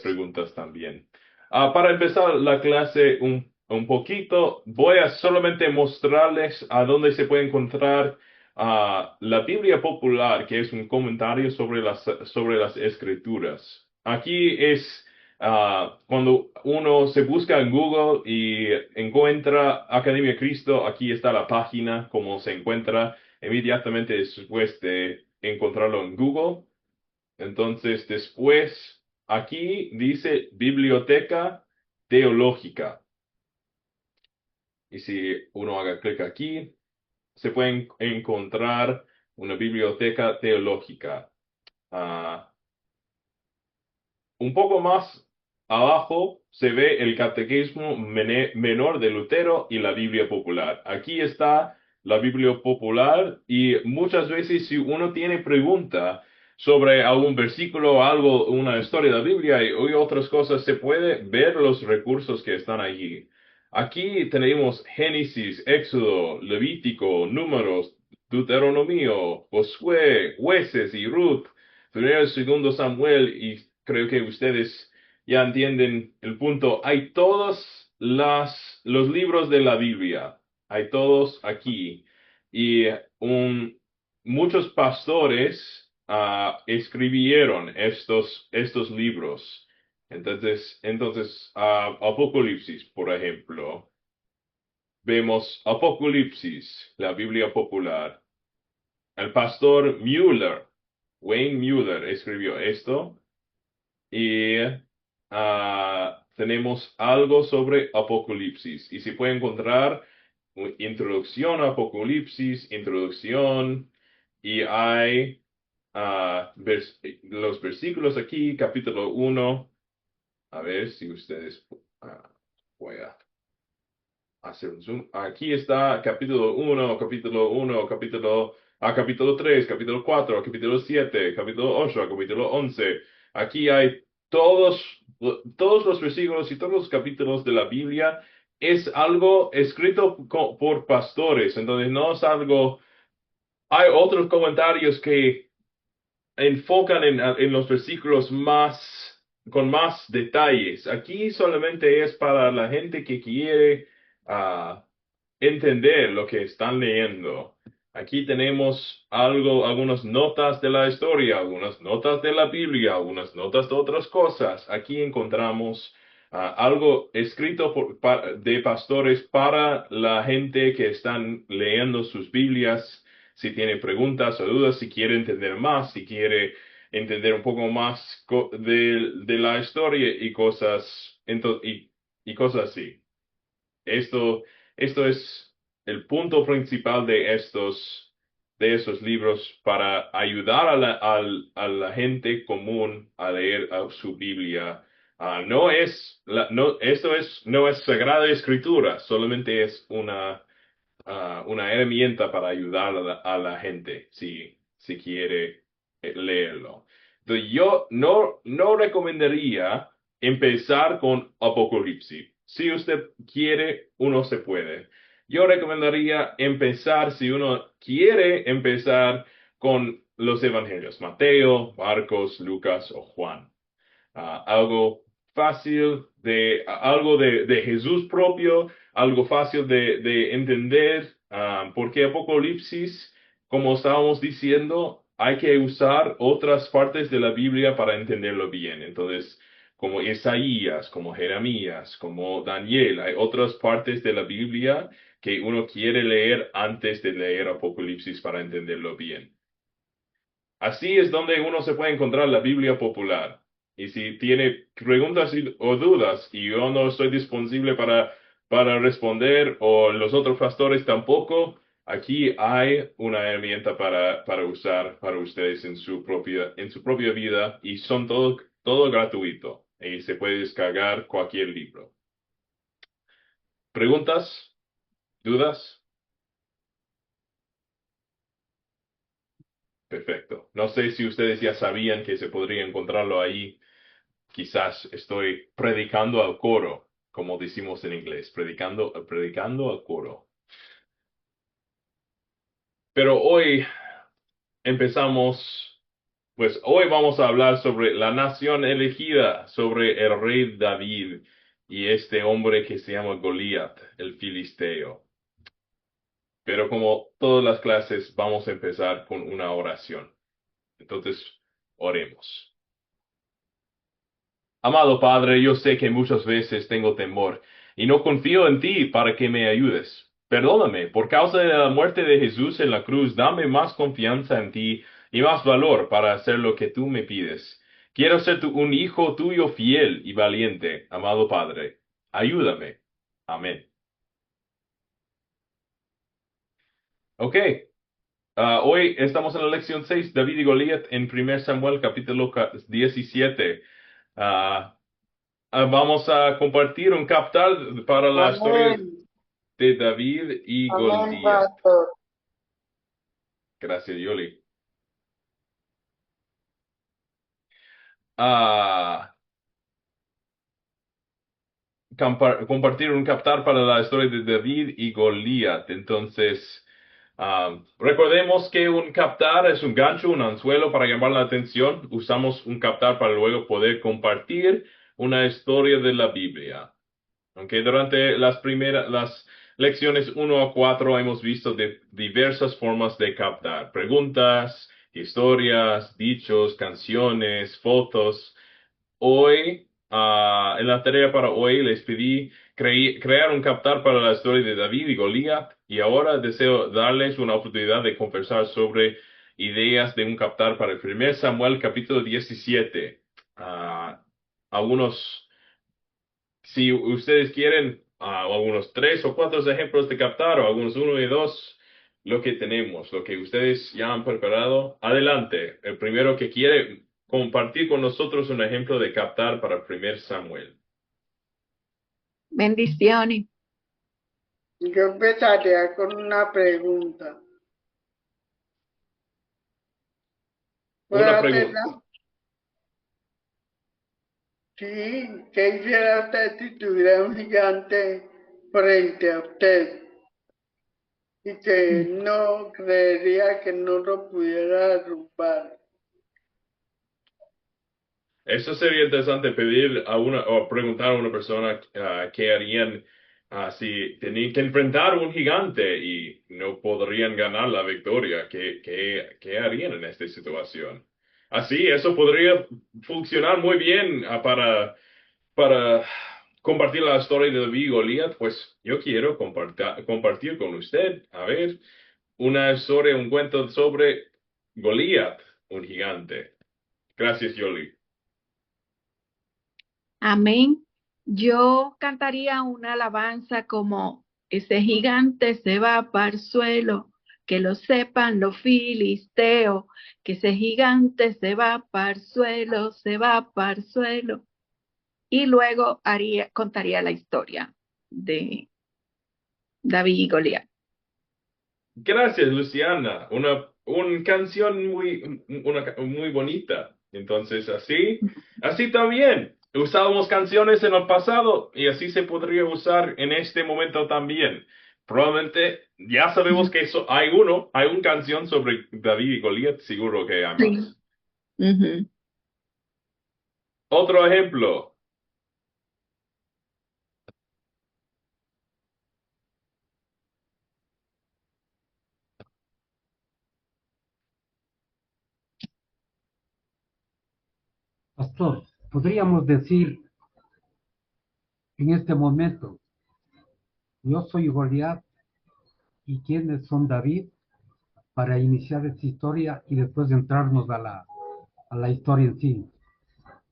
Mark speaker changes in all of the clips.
Speaker 1: preguntas también. Para empezar la clase un poquito, voy a solamente mostrarles a dónde se puede encontrar la Biblia Popular, que es un comentario sobre las Escrituras. Aquí es cuando uno se busca en Google y encuentra Academia Cristo, aquí está la página, como se encuentra inmediatamente después de encontrarlo en Google. Entonces, después, aquí dice Biblioteca Teológica. Y si uno haga clic aquí, se puede encontrar una biblioteca teológica. Ah, un poco más abajo se ve el Catecismo Menor de Lutero y la Biblia Popular. Aquí está la Biblia Popular y muchas veces si uno tiene pregunta sobre algún versículo, algo, una historia de la Biblia y otras cosas, se puede ver los recursos que están allí. Aquí tenemos Génesis, Éxodo, Levítico, Números, Deuteronomio, Josué, Jueces y Ruth, primero y segundo Samuel, y creo que ustedes ya entienden el punto. Hay todos los libros de la Biblia, hay todos aquí. Y muchos pastores escribieron estos libros. Entonces, Apocalipsis, por ejemplo, vemos Apocalipsis, la Biblia popular. El pastor Mueller, Wayne Mueller, escribió esto y tenemos algo sobre Apocalipsis. Y se puede encontrar introducción a Apocalipsis, introducción, y hay los versículos aquí, capítulo 1. A ver si ustedes, voy a hacer un zoom. Aquí está capítulo 3, capítulo 4, capítulo 7, capítulo 8, capítulo 11. Aquí hay todos los versículos y todos los capítulos de la Biblia. Es algo escrito por pastores, entonces no es algo. Hay otros comentarios que enfocan en los versículos con más detalles. Aquí solamente es para la gente que quiere entender lo que están leyendo. Aquí tenemos algunas notas de la historia, algunas notas de la Biblia, algunas notas de otras cosas. Aquí encontramos algo escrito de pastores para la gente que están leyendo sus Biblias. Si tiene preguntas o dudas, si quiere entender más, si quiere entender un poco más de la historia y cosas, y cosas así. Esto, esto es el punto principal de esos libros para ayudar a la gente común a leer su Biblia. No es Sagrada Escritura, solamente es una herramienta para ayudar a la gente si quiere leerlo. Entonces, yo no recomendaría empezar con Apocalipsis. Si usted quiere, uno se puede. Yo recomendaría empezar, si uno quiere empezar con los evangelios, Mateo, Marcos, Lucas o Juan. Algo fácil algo de Jesús propio, algo fácil de entender, porque Apocalipsis, como estábamos diciendo, hay que usar otras partes de la Biblia para entenderlo bien. Entonces, como Isaías, como Jeremías, como Daniel, hay otras partes de la Biblia que uno quiere leer antes de leer Apocalipsis para entenderlo bien. Así es donde uno se puede encontrar la Biblia popular. Y si tiene preguntas o dudas y yo no estoy disponible para responder o los otros pastores tampoco, aquí hay una herramienta para usar para ustedes en su propia vida y son todo gratuito y se puede descargar cualquier libro. ¿Preguntas? ¿Dudas? Perfecto. No sé si ustedes ya sabían que se podría encontrarlo ahí. Quizás estoy predicando al coro, como decimos en inglés, predicando al coro. Pero hoy empezamos Pues hoy vamos a hablar sobre la nación elegida, sobre el rey David y este hombre que se llama Goliat, el filisteo. Pero como todas las clases, vamos a empezar con una oración. Entonces, oremos. Amado Padre, yo sé que muchas veces tengo temor y no confío en ti para que me ayudes. Perdóname, por causa de la muerte de Jesús en la cruz, dame más confianza en ti y más valor para hacer lo que tú me pides. Quiero ser un hijo tuyo fiel y valiente, amado Padre. Ayúdame. Amén. Ok, hoy estamos en la lección 6, David y Goliat, en 1 Samuel capítulo 17. Ah, Vamos a compartir un captar para la historia
Speaker 2: Amén,
Speaker 1: de David y
Speaker 2: amén,
Speaker 1: Goliat.
Speaker 2: pastor.
Speaker 1: Gracias, Yoli. Ah, Compartir un captar para la historia de David y Goliat. Entonces, recordemos que un captar es un gancho, un anzuelo para llamar la atención. Usamos un captar para luego poder compartir una historia de la Biblia. Aunque durante las lecciones 1 a 4 hemos visto de diversas formas de captar preguntas, historias, dichos, canciones, fotos. Hoy, en la tarea para hoy, les pedí crear un captar para la historia de David y Goliat, y ahora deseo darles una oportunidad de conversar sobre ideas de un captar para el 1 Samuel capítulo 17. Algunos Si ustedes quieren algunos 3 o 4 ejemplos de captar o algunos 1 y 2, lo que tenemos, lo que ustedes ya han preparado, adelante. El primero que quiere compartir con nosotros un ejemplo de captar para 1 Samuel.
Speaker 3: Bendiciones.
Speaker 2: Yo empezaría con una pregunta. ¿Puedo
Speaker 1: Una
Speaker 2: hacerla?
Speaker 1: pregunta.
Speaker 2: Sí, ¿qué hiciera usted si tuviera un gigante frente a usted y que no creería que no lo pudiera derrumbar?
Speaker 1: Eso sería interesante pedir o preguntar a una persona qué harían si tenían que enfrentar a un gigante y no podrían ganar la victoria. ¿Qué harían en esta situación? Así, eso podría funcionar muy bien para compartir la historia de David y Goliat. Pues yo quiero compartir con usted, a ver, una historia, un cuento sobre Goliat, un gigante. Gracias, Yoli.
Speaker 3: Amén. Yo cantaría una alabanza como ese gigante se va para el suelo, que lo sepan los filisteos, que ese gigante se va para el suelo, se va para el suelo. Y luego contaría la historia de David y Goliat.
Speaker 1: Gracias, Luciana. Una canción muy bonita. Entonces, así también. Usábamos canciones en el pasado y así se podría usar en este momento también. Probablemente ya sabemos que hay una canción sobre David y Goliat, seguro que hay
Speaker 3: Sí.
Speaker 1: más.
Speaker 3: Ujú.
Speaker 1: Otro ejemplo.
Speaker 4: Pastor, podríamos decir en este momento, yo soy Goliat y quiénes son David para iniciar esta historia y después entrarnos a la historia en sí,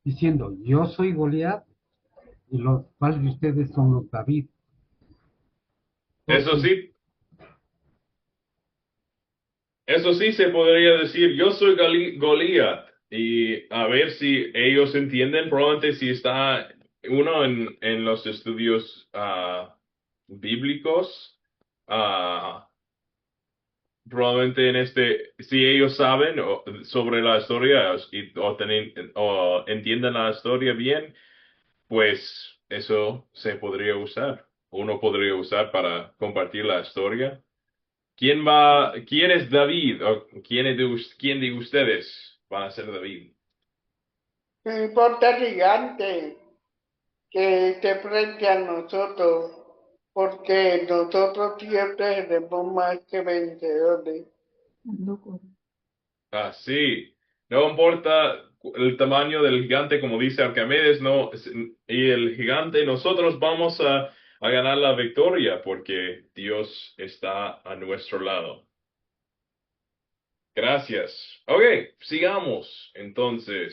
Speaker 4: diciendo, yo soy Goliat y los cuales de ustedes son los David.
Speaker 1: Eso
Speaker 4: Entonces,
Speaker 1: sí, Eso sí se podría decir, yo soy Goliat, y a ver si ellos entienden, probablemente si está uno en los estudios bíblicos, ah, probablemente si ellos saben sobre la historia o entienden la historia bien, pues eso se podría usar. Uno podría usar para compartir la historia. ¿Quién es David? ¿O quién de ustedes? van a ser David.
Speaker 2: No importa el gigante que esté frente a nosotros, porque nosotros siempre seremos más que vencedores.
Speaker 1: Así, no importa el tamaño del gigante, como dice Arquímedes, no, y el gigante, nosotros vamos a ganar la victoria porque Dios está a nuestro lado. Gracias. Ok, sigamos entonces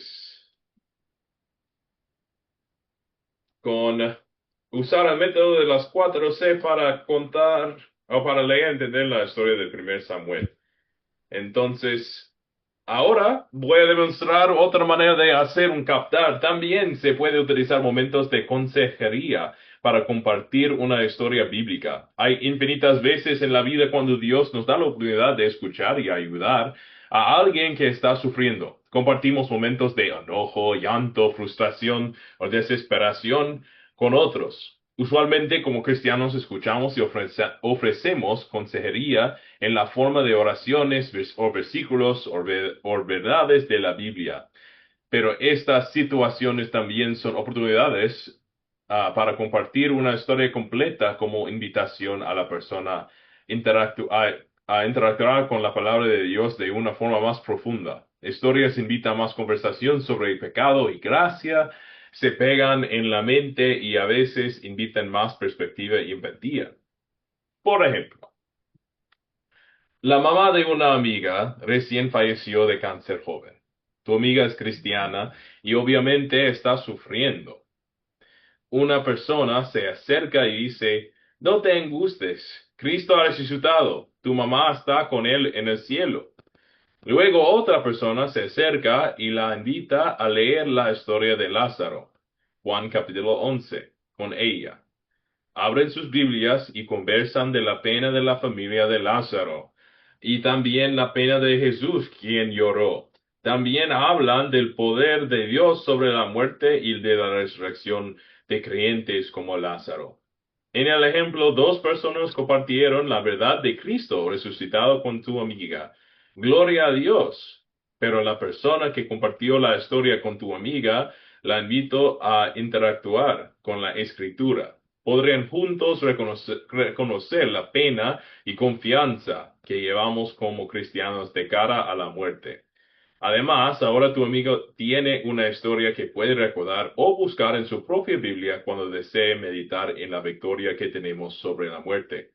Speaker 1: con usar el método de las 4C para contar o para leer y entender la historia del primer Samuel. Entonces, ahora voy a demostrar otra manera de hacer un captar. También se puede utilizar momentos de consejería para compartir una historia bíblica. Hay infinitas veces en la vida cuando Dios nos da la oportunidad de escuchar y ayudar a alguien que está sufriendo. Compartimos momentos de enojo, llanto, frustración o desesperación con otros. Usualmente como cristianos escuchamos y ofrecemos consejería en la forma de oraciones o versículos o verdades de la Biblia. Pero estas situaciones también son oportunidades para compartir una historia completa como invitación a la persona a interactuar con la palabra de Dios de una forma más profunda. Historias invitan a más conversación sobre el pecado y gracia, se pegan en la mente y a veces invitan más perspectiva y empatía. Por ejemplo, la mamá de una amiga recién falleció de cáncer joven. Tu amiga es cristiana y obviamente está sufriendo. Una persona se acerca y dice, no te angusties, Cristo ha resucitado, tu mamá está con él en el cielo. Luego otra persona se acerca y la invita a leer la historia de Lázaro, Juan capítulo 11, con ella. Abren sus Biblias y conversan de la pena de la familia de Lázaro y también la pena de Jesús, quien lloró. También hablan del poder de Dios sobre la muerte y de la resurrección de creyentes como Lázaro. En el ejemplo, dos personas compartieron la verdad de Cristo resucitado con tu amiga. Gloria a Dios. Pero la persona que compartió la historia con tu amiga la invitó a interactuar con la Escritura. Podrían juntos reconocer la pena y confianza que llevamos como cristianos de cara a la muerte. Además, ahora tu amigo tiene una historia que puede recordar o buscar en su propia Biblia cuando desee meditar en la victoria que tenemos sobre la muerte.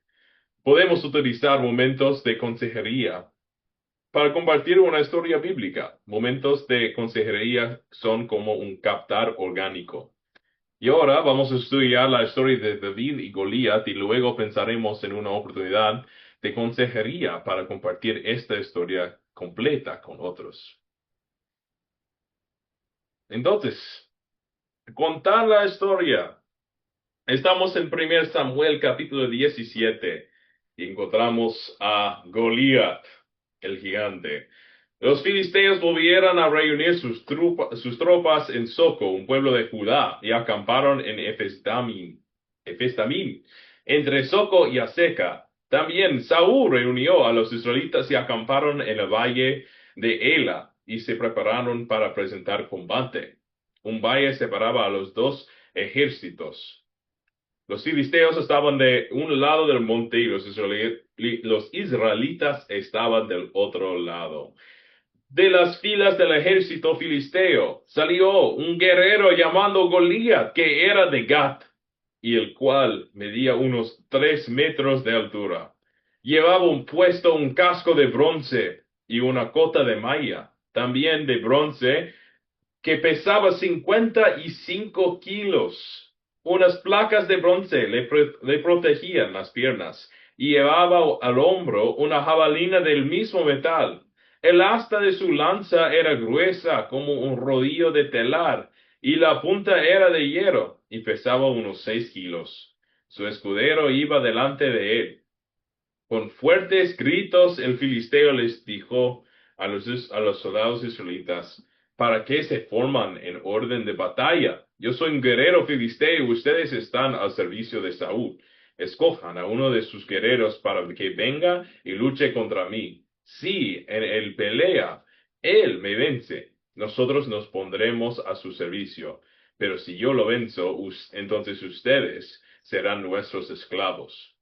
Speaker 1: Podemos utilizar momentos de consejería para compartir una historia bíblica. Momentos de consejería son como un captar orgánico. Y ahora vamos a estudiar la historia de David y Goliat y luego pensaremos en una oportunidad de consejería para compartir esta historia completa con otros. Entonces, contar la historia. Estamos en 1 Samuel capítulo 17 y encontramos a Goliat, el gigante. Los filisteos volvieron a reunir sus tropas en Soco, un pueblo de Judá, y acamparon en Efes-Damim, entre Soco y Aseca. También Saúl reunió a los israelitas y acamparon en el valle de Ela, y se prepararon para presentar combate. Un valle separaba a los dos ejércitos. Los filisteos estaban de un lado del monte y los israelitas estaban del otro lado. De las filas del ejército filisteo salió un guerrero llamado Goliat, que era de Gat, y el cual medía unos 3 metros de altura. Llevaba puesto un casco de bronce y una cota de malla, también de bronce, que pesaba 55 kilos. Unas placas de bronce le protegían las piernas, y llevaba al hombro una jabalina del mismo metal. El asta de su lanza era gruesa como un rodillo de telar, y la punta era de hierro, y pesaba unos 6 kilos. Su escudero iba delante de él. Con fuertes gritos el filisteo les dijo a los soldados israelitas, ¿para qué se forman en orden de batalla? Yo soy un guerrero filisteo y ustedes están al servicio de Saúl. Escojan a uno de sus guerreros para que venga y luche contra mí. Si en el pelea él me vence, nosotros nos pondremos a su servicio. Pero si yo lo venzo, entonces ustedes serán nuestros esclavos.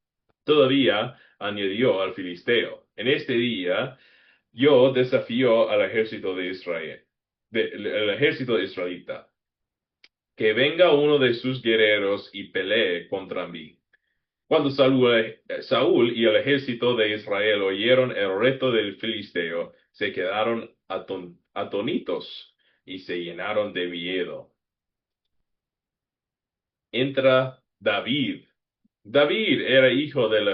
Speaker 1: Todavía añadió al filisteo, en este día yo desafío al ejército de Israel, el ejército israelita, que venga uno de sus guerreros y pelee contra mí. Cuando Saúl y el ejército de Israel oyeron el reto del filisteo, se quedaron atónitos y se llenaron de miedo. Entra David. David era hijo del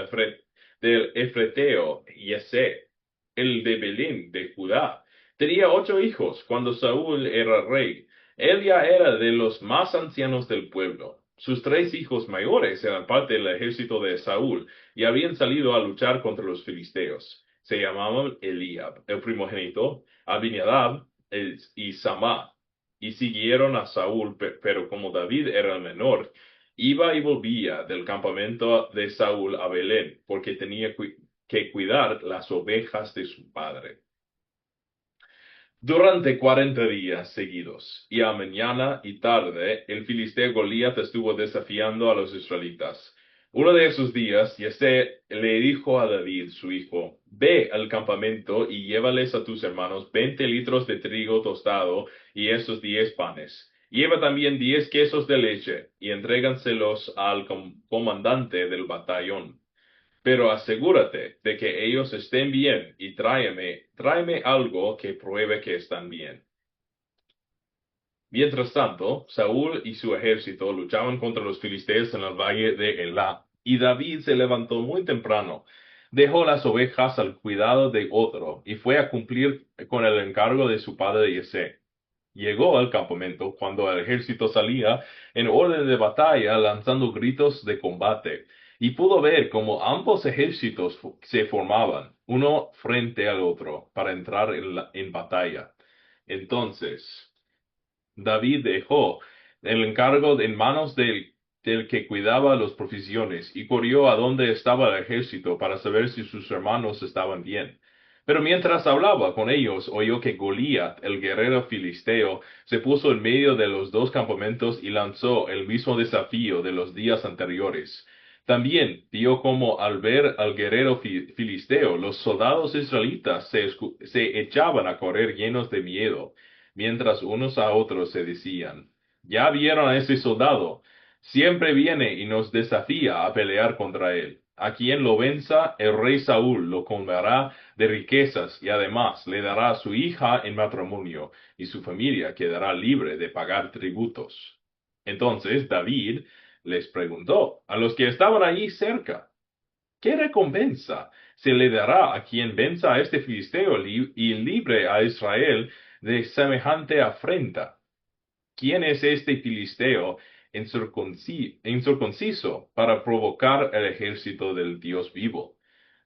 Speaker 1: efreteo Yesé, el de Belén de Judá. Tenía 8 hijos cuando Saúl era rey. Él ya era de los más ancianos del pueblo. Sus 3 hijos mayores eran parte del ejército de Saúl y habían salido a luchar contra los filisteos. Se llamaban Eliab, el primogénito, Abinadab y Samá. Y siguieron a Saúl, pero como David era el menor, iba y volvía del campamento de Saúl a Belén, porque tenía que cuidar las ovejas de su padre. Durante 40 días seguidos, y a mañana y tarde, el filisteo Goliat estuvo desafiando a los israelitas. Uno de esos días, Yesé le dijo a David, su hijo, ve al campamento y llévales a tus hermanos 20 litros de trigo tostado y esos 10 panes. Lleva también 10 quesos de leche y entréganselos al comandante del batallón. Pero asegúrate de que ellos estén bien y tráeme algo que pruebe que están bien. Mientras tanto, Saúl y su ejército luchaban contra los filisteos en el valle de Elá, y David se levantó muy temprano, dejó las ovejas al cuidado de otro, y fue a cumplir con el encargo de su padre Yesé. Llegó al campamento cuando el ejército salía en orden de batalla lanzando gritos de combate, y pudo ver cómo ambos ejércitos se formaban, uno frente al otro, para entrar en batalla. Entonces David dejó el encargo en manos del que cuidaba las provisiones y corrió a donde estaba el ejército para saber si sus hermanos estaban bien. Pero mientras hablaba con ellos, oyó que Goliat, el guerrero filisteo, se puso en medio de los 2 campamentos y lanzó el mismo desafío de los días anteriores. También vio cómo al ver al guerrero filisteo, los soldados israelitas se echaban a correr llenos de miedo, mientras unos a otros se decían, ya vieron a ese soldado, siempre viene y nos desafía a pelear contra él. A quien lo venza, el rey Saúl lo colmará de riquezas y además le dará a su hija en matrimonio, y su familia quedará libre de pagar tributos. Entonces David les preguntó a los que estaban allí cerca, ¿qué recompensa se le dará a quien venza a este filisteo y libre a Israel de semejante afrenta? ¿Quién es este filisteo incircunciso para provocar el ejército del Dios vivo?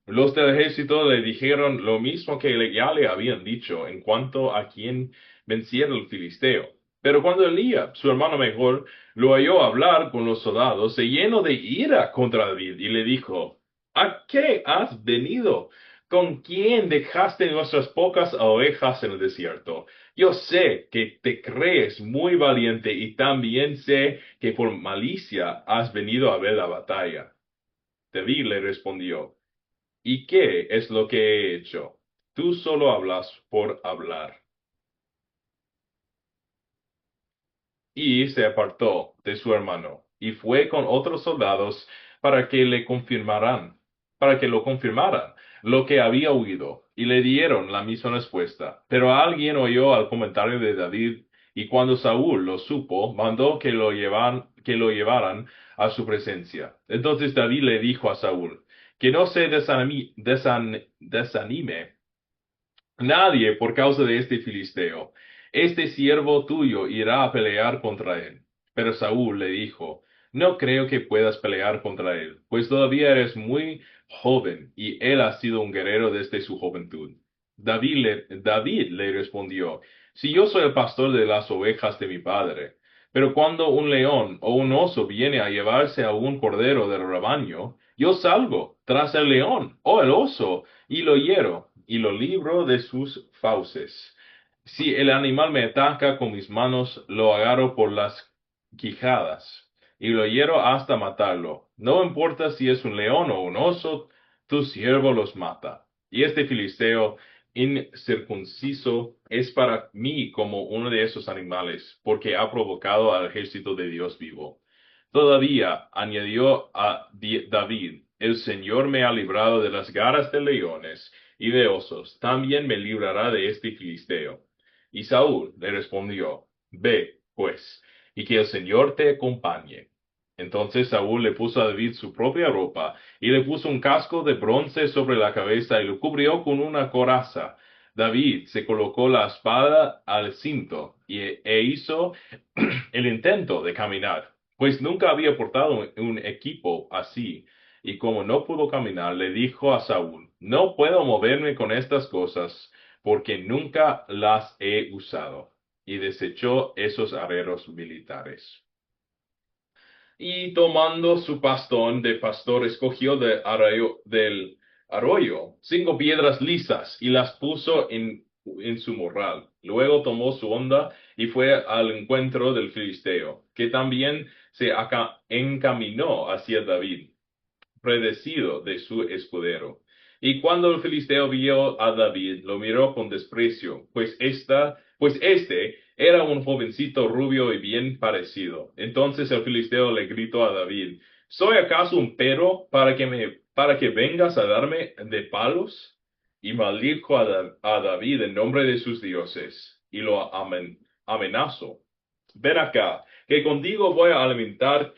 Speaker 1: Los del ejército le dijeron lo mismo que ya le habían dicho en cuanto a quien venciera el filisteo. Pero cuando Elías, su hermano mejor, lo oyó hablar con los soldados, se llenó de ira contra David y le dijo, ¿a qué has venido? ¿Con quién dejaste nuestras pocas ovejas en el desierto? Yo sé que te crees muy valiente y también sé que por malicia has venido a ver la batalla. David le respondió, ¿y qué es lo que he hecho? Tú solo hablas por hablar. Y se apartó de su hermano, y fue con otros soldados para que lo confirmaran lo que había oído, y le dieron la misma respuesta. Pero alguien oyó al comentario de David, y cuando Saúl lo supo, mandó que lo llevaran a su presencia. Entonces David le dijo a Saúl, que no se desanime nadie por causa de este filisteo. Este siervo tuyo irá a pelear contra él. Pero Saúl le dijo, no creo que puedas pelear contra él, pues todavía eres joven, y él ha sido un guerrero desde su juventud. David le respondió, si yo soy el pastor de las ovejas de mi padre, pero cuando un león o un oso viene a llevarse a un cordero del rebaño, yo salgo tras el león o el oso y lo hiero y lo libro de sus fauces. Si el animal me ataca con mis manos, lo agarro por las quijadas y lo hiero hasta matarlo. No importa si es un león o un oso, tu siervo los mata. Y este filisteo incircunciso es para mí como uno de esos animales, porque ha provocado al ejército de Dios vivo. Todavía añadió a David, el Señor me ha librado de las garras de leones y de osos, también me librará de este filisteo. Y Saúl le respondió, ve, pues, y que el Señor te acompañe. Entonces Saúl le puso a David su propia ropa, y le puso un casco de bronce sobre la cabeza, y lo cubrió con una coraza. David se colocó la espada al cinto, e hizo el intento de caminar, pues nunca había portado un equipo así. Y como no pudo caminar, le dijo a Saúl, no puedo moverme con estas cosas, porque nunca las he usado. Y desechó esos arreros militares. Y tomando su bastón de pastor, escogió del arroyo 5 piedras lisas y las puso en su morral. Luego tomó su honda y fue al encuentro del filisteo, que también se encaminó hacia David, predecido de su escudero. Y cuando el filisteo vio a David, lo miró con desprecio, pues este era un jovencito rubio y bien parecido. Entonces el filisteo le gritó a David, ¿soy acaso un perro para que vengas a darme de palos? Y maldijo a David en nombre de sus dioses, y lo amenazó. Ven acá, que contigo voy a alimentar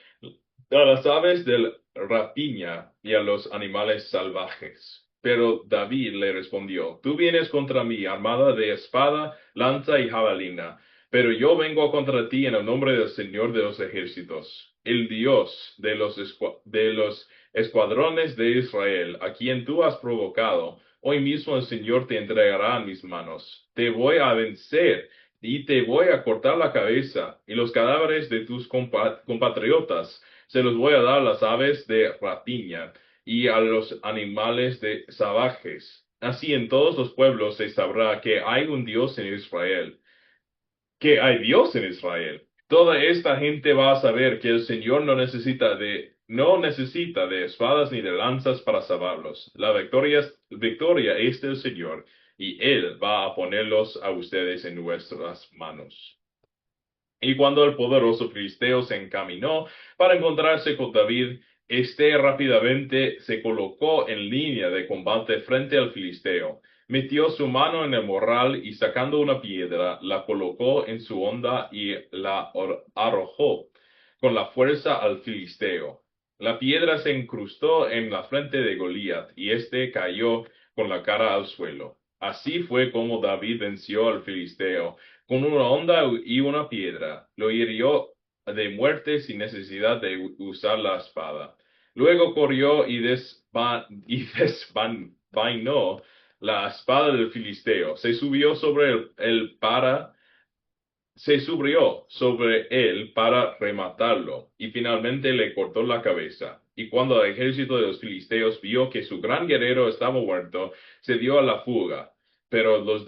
Speaker 1: a las aves de rapiña y a los animales salvajes. Pero David le respondió, tú vienes contra mí armada de espada, lanza y jabalina, pero yo vengo contra ti en el nombre del Señor de los ejércitos, el Dios de los escuadrones de Israel, a quien tú has provocado. Hoy mismo el Señor te entregará en mis manos. Te voy a vencer y te voy a cortar la cabeza, y los cadáveres de tus compatriotas se los voy a dar a las aves de rapiña y a los animales de salvajes. Así en todos los pueblos se sabrá que hay un Dios en Israel, que hay Dios en Israel. Toda esta gente va a saber que el Señor no necesita de espadas ni de lanzas para salvarlos. La victoria es del Señor, y Él va a ponerlos a ustedes en nuestras manos. Y cuando el poderoso filisteo se encaminó para encontrarse con David, éste rápidamente se colocó en línea de combate frente al filisteo. Metió su mano en el morral y sacando una piedra, la colocó en su honda y la arrojó con la fuerza al filisteo. La piedra se incrustó en la frente de Goliat y éste cayó con la cara al suelo. Así fue como David venció al filisteo con una honda y una piedra. Lo hirió de muerte sin necesidad de usar la espada. Luego corrió y desvainó la espada del filisteo. Se subió sobre él para rematarlo, y finalmente le cortó la cabeza. Y cuando el ejército de los filisteos vio que su gran guerrero estaba muerto, se dio a la fuga. Pero los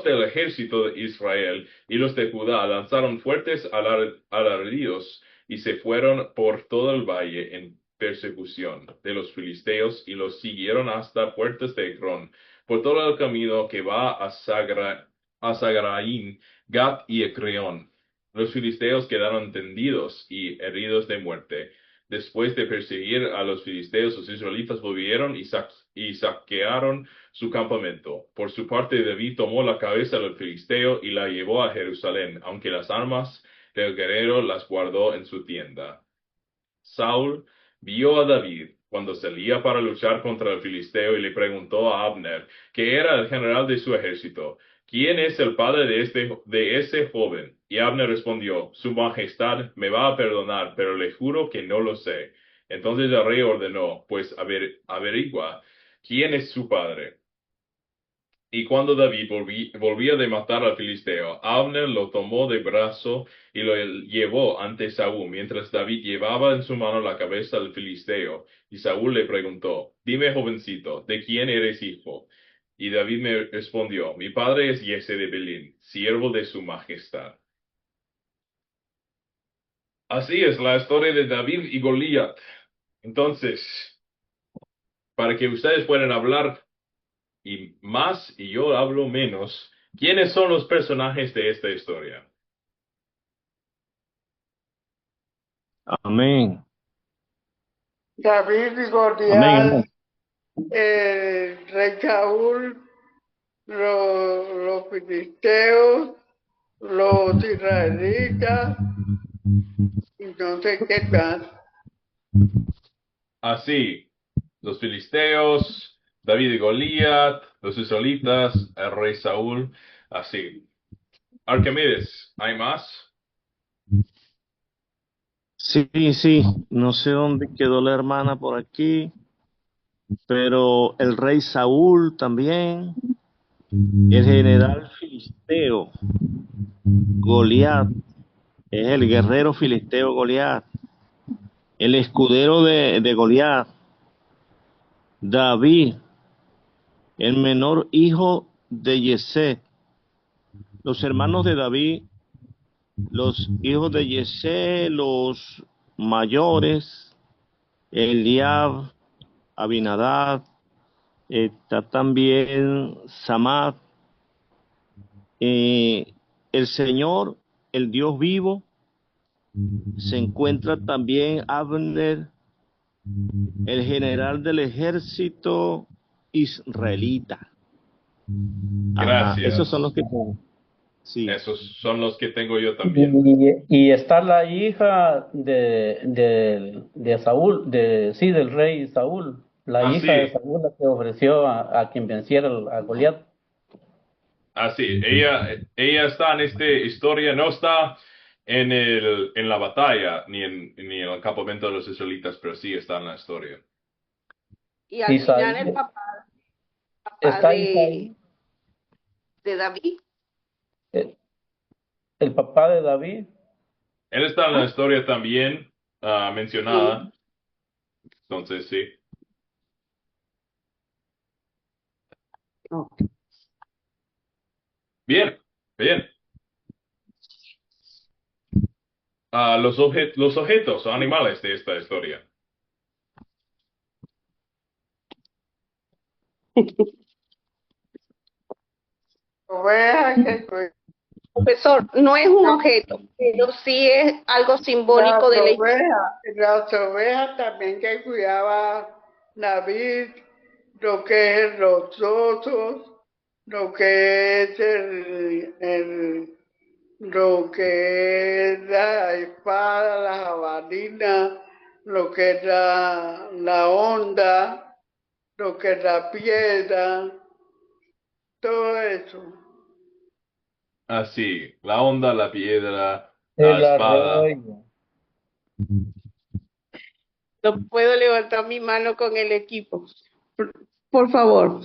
Speaker 1: del ejército de Israel y los de Judá lanzaron fuertes alaridos y se fueron por todo el valle en persecución de los filisteos y los siguieron hasta puertas de Ecrón, por todo el camino que va a Sagaraim, Gat y Ecreón. Los filisteos quedaron tendidos y heridos de muerte. Después de perseguir a los filisteos, los israelitas volvieron y saquearon su campamento. Por su parte, David tomó la cabeza del filisteo y la llevó a Jerusalén, aunque las armas del guerrero las guardó en su tienda. Saúl vio a David cuando salía para luchar contra el filisteo y le preguntó a Abner, que era el general de su ejército, ¿quién es el padre de ese joven? Y Abner respondió, Su Majestad me va a perdonar, pero le juro que no lo sé. Entonces el rey ordenó, pues averigua quién es su padre. Y cuando David volvía de matar al filisteo, Abner lo tomó de brazo y lo llevó ante Saúl, mientras David llevaba en su mano la cabeza del filisteo. Y Saúl le preguntó, dime, jovencito, ¿de quién eres hijo? Y David me respondió, mi padre es Yese de Belín, siervo de su majestad. Así es la historia de David y Goliat. Entonces, para que ustedes puedan hablar y más y yo hablo menos, ¿quiénes son los personajes de esta historia?
Speaker 5: Amén.
Speaker 2: David y
Speaker 5: Amén,
Speaker 2: Goliat,
Speaker 5: amén.
Speaker 2: el rey Saúl, los filisteos, los israelitas, y no sé qué tal.
Speaker 1: Así, los filisteos, David y Goliat, los israelitas, el rey Saúl, así. Arquímedes, ¿hay más?
Speaker 5: Sí, sí, no sé dónde quedó la hermana por aquí, pero el rey Saúl también, el general filisteo, Goliat, es el guerrero filisteo Goliat, el escudero de Goliat, David, el menor hijo de Yesé, los hermanos de David, los hijos de Yesé, los mayores, Eliab, Abinadab, está también Samad, el Señor, el Dios vivo, se encuentra también Abner, el general del ejército israelita. Ajá, esos son los
Speaker 1: Gracias.
Speaker 5: que tengo. Sí,
Speaker 1: Esos son los que tengo yo también.
Speaker 6: Y está la hija de Saúl, sí, del rey Saúl, la hija de
Speaker 1: Así,
Speaker 6: Saúl, la que ofreció a quien venciera a Goliat.
Speaker 1: así. Ella está en esta historia, no está en la batalla, ni en el campamento de los israelitas, pero sí está en la historia.
Speaker 7: Y al
Speaker 6: Isaí,
Speaker 7: final el papá
Speaker 6: está Isaí,
Speaker 7: de David.
Speaker 6: eh, el papá de David.
Speaker 1: Él está en la
Speaker 7: ¿Ah?
Speaker 1: historia también, mencionada,
Speaker 7: Sí.
Speaker 1: entonces sí.
Speaker 7: Ok.
Speaker 1: Bien, bien. Los objetos o animales de esta historia.
Speaker 2: Ovejas que
Speaker 7: Profesor, no es un objeto, pero sí es algo simbólico
Speaker 2: las
Speaker 7: de la
Speaker 2: las ovejas también que cuidaba David, lo que es los osos, lo que es lo que es la espada, la jabalina, lo que es la onda, lo que es la piedra, todo eso.
Speaker 1: Así, la onda, la piedra, la
Speaker 6: El
Speaker 1: espada.
Speaker 6: arroyo.
Speaker 7: No puedo levantar mi mano con el equipo. Por favor,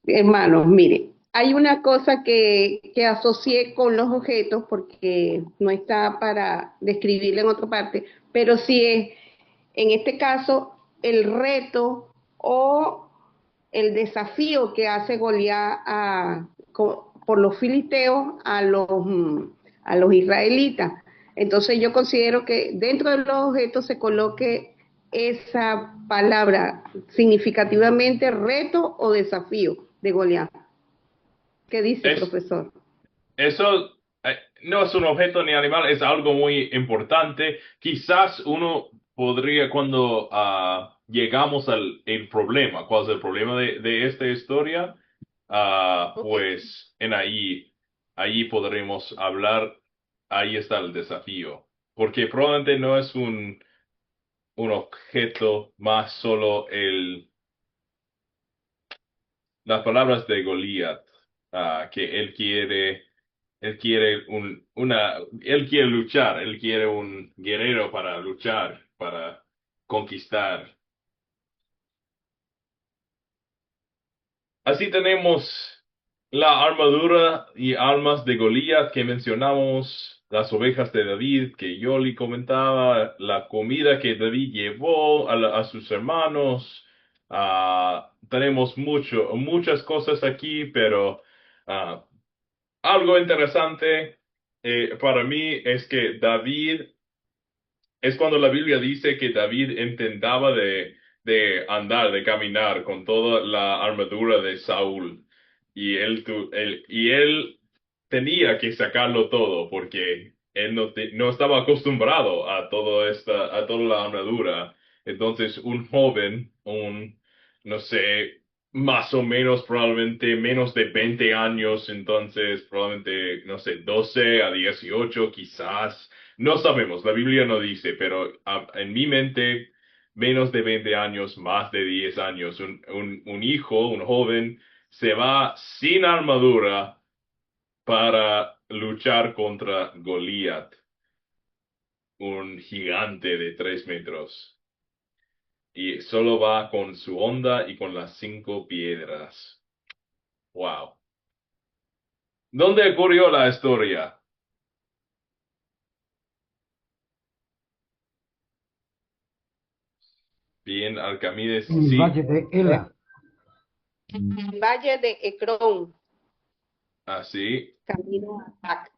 Speaker 7: hermanos, mire, hay una cosa que asocié con los objetos porque no está para describirla en otra parte, pero sí es, en este caso, el reto o el desafío que hace Goliat por los filisteos a los israelitas. Entonces yo considero que dentro de los objetos se coloque esa palabra significativamente reto o desafío de Goliat. ¿Qué dice,
Speaker 1: Es,
Speaker 7: profesor?
Speaker 1: eso no es un objeto ni animal, es algo muy importante. Quizás uno podría, cuando llegamos al el problema, ¿cuál es el problema de esta historia?
Speaker 7: Ok.
Speaker 1: Pues ahí podremos hablar, ahí está el desafío. Porque probablemente no es un objeto, más solo las palabras de Goliat, que él quiere luchar, él quiere un guerrero para luchar, para conquistar. Así tenemos la armadura y armas de Goliat que mencionamos, las ovejas de David que yo le comentaba, la comida que David llevó a sus hermanos, Tenemos muchas cosas aquí, pero ah, algo interesante para mí es que David, es cuando la Biblia dice que David intentaba de andar, de caminar con toda la armadura de Saúl. Y él tenía que sacarlo todo porque él no estaba acostumbrado a toda la armadura. Entonces, un joven, no sé, más o menos probablemente menos de 20 años, entonces probablemente, no sé, 12 a 18 quizás. No sabemos, la Biblia no dice, pero en mi mente, menos de 20 años, más de 10 años, un hijo, un joven, se va sin armadura para luchar contra Goliat, un gigante de 3 metros. Y solo va con su onda y con las 5 piedras. Wow. ¿Dónde ocurrió la historia? Bien, Arquímedes,
Speaker 4: En el
Speaker 1: sí,
Speaker 4: valle de Ela,
Speaker 7: Valle de Ecrón,
Speaker 1: así.
Speaker 7: camino a Pac.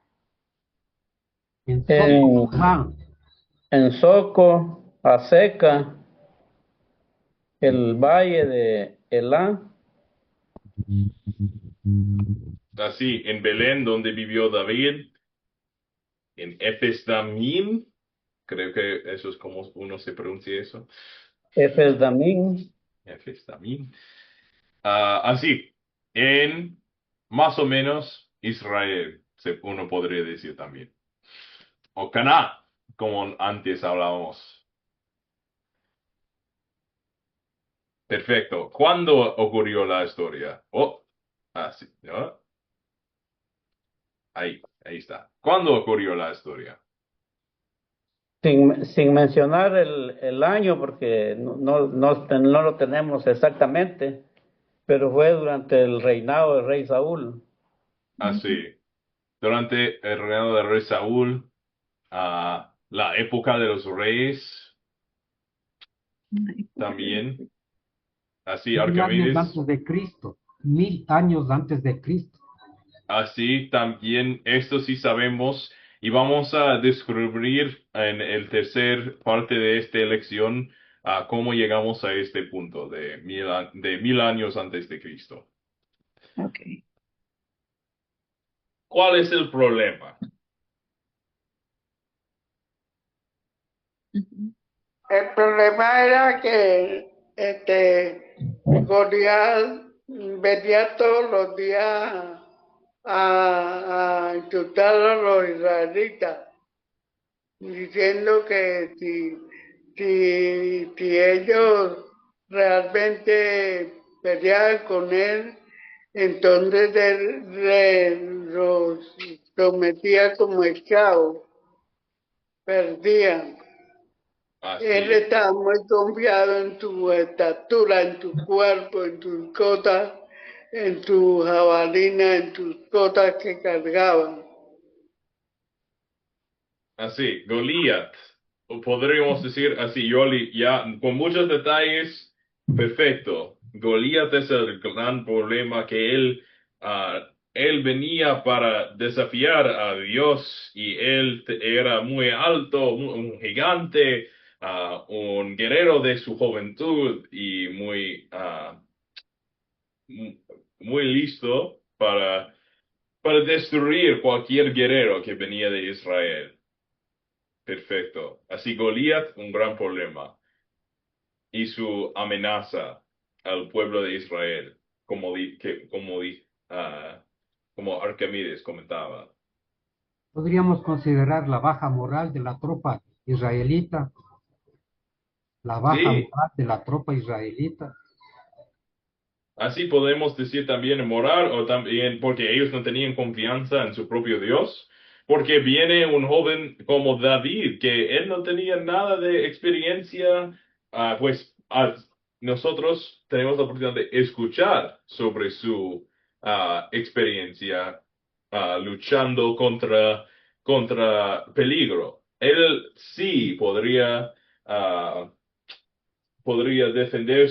Speaker 4: en
Speaker 6: En,
Speaker 4: Socotán,
Speaker 6: en Soco, Aseca, el valle de Elá,
Speaker 1: Así, en Belén, donde vivió David, en Efes-Damim, creo que eso es como uno se pronuncia eso.
Speaker 6: Efes Damín,
Speaker 1: Efes-Damim. Así, en más o menos Israel, uno podría decir también. O Caná, como antes hablábamos. Perfecto. ¿Cuándo ocurrió la historia? Oh, así, ¿no? Ahí está. ¿Cuándo ocurrió la historia?
Speaker 6: sin mencionar el año, porque no lo tenemos exactamente, pero fue durante el reinado del rey Saúl.
Speaker 1: Así, durante el reinado del rey Saúl, la época de los reyes también. Así,
Speaker 4: 1000 años
Speaker 1: Arquímedes.
Speaker 4: antes de Cristo, 1000 años antes de Cristo.
Speaker 1: Así también, esto sí sabemos, y vamos a descubrir en el tercer parte de esta lección cómo llegamos a este punto de de 1000 años antes de Cristo.
Speaker 3: Ok.
Speaker 1: ¿Cuál es el problema?
Speaker 3: Ujú.
Speaker 2: El problema era que Goliat venía todos los días a insultar a los israelitas, diciendo que si ellos realmente peleaban con él, entonces los sometía como esclavos, perdían. Él
Speaker 1: Así,
Speaker 2: estaba muy confiado en tu estatura, en tu cuerpo, en tus cosas, en tu jabalina, en tus cosas que cargaban.
Speaker 1: así, Goliat, o podríamos decir así, Yoli, ya con muchos detalles, perfecto. Goliat es el gran problema que él venía para desafiar a Dios y él era muy alto, un gigante, un guerrero de su juventud y muy listo para destruir cualquier guerrero que venía de Israel. Perfecto. Así Goliat, un gran problema. Y su amenaza al pueblo de Israel, como Arquímedes comentaba.
Speaker 4: Podríamos considerar la baja moral de la tropa israelita, la baja
Speaker 1: Sí,
Speaker 4: moral de la tropa israelita.
Speaker 1: así podemos decir también moral o también porque ellos no tenían confianza en su propio Dios. Porque viene un joven como David, que él no tenía nada de experiencia, pues nosotros tenemos la oportunidad de escuchar sobre su experiencia luchando contra peligro. Él sí podría defender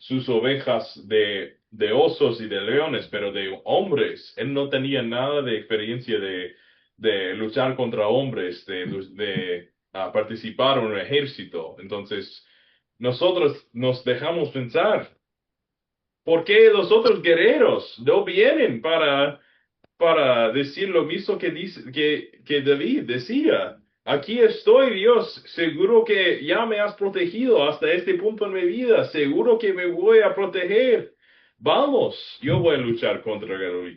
Speaker 1: sus ovejas de osos y de leones, pero de hombres. Él no tenía nada de experiencia de luchar contra hombres, de participar en un ejército. Entonces, nosotros nos dejamos pensar, ¿por qué los otros guerreros no vienen para decir lo mismo que David decía? Aquí estoy, Dios, seguro que ya me has protegido hasta este punto en mi vida, seguro que me voy a proteger. Vamos, yo voy a luchar contra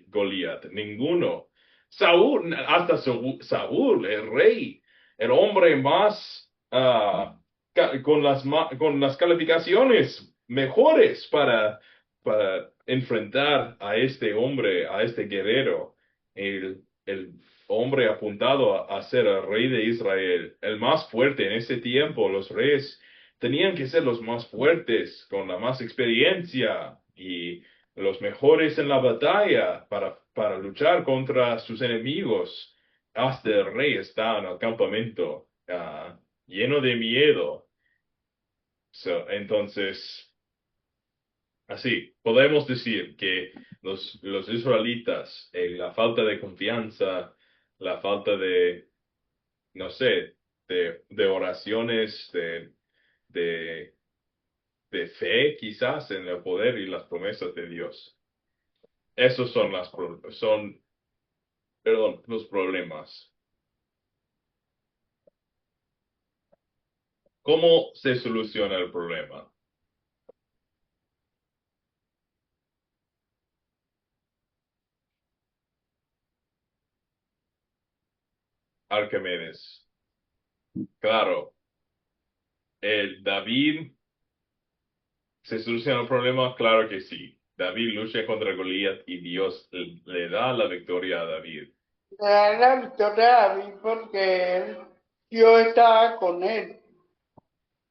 Speaker 1: Goliat, ninguno. Hasta Saúl, el rey, el hombre más con las calificaciones mejores para enfrentar a este hombre, a este guerrero, el hombre apuntado a ser el rey de Israel, el más fuerte en ese tiempo. Los reyes tenían que ser los más fuertes, con la más experiencia y los mejores en la batalla para luchar contra sus enemigos. Hasta el rey está en el campamento, lleno de miedo. Entonces, así, podemos decir que los israelitas, la falta de confianza, la falta de, no sé, de oraciones, de, de fe quizás en el poder y las promesas de Dios. Esos son los problemas. ¿Cómo se soluciona el problema? Arquímedes. Claro, el David se soluciona el problema, claro que sí. David lucha contra Goliat y Dios le da la victoria a David.
Speaker 2: Le da la victoria a David porque yo estaba con él.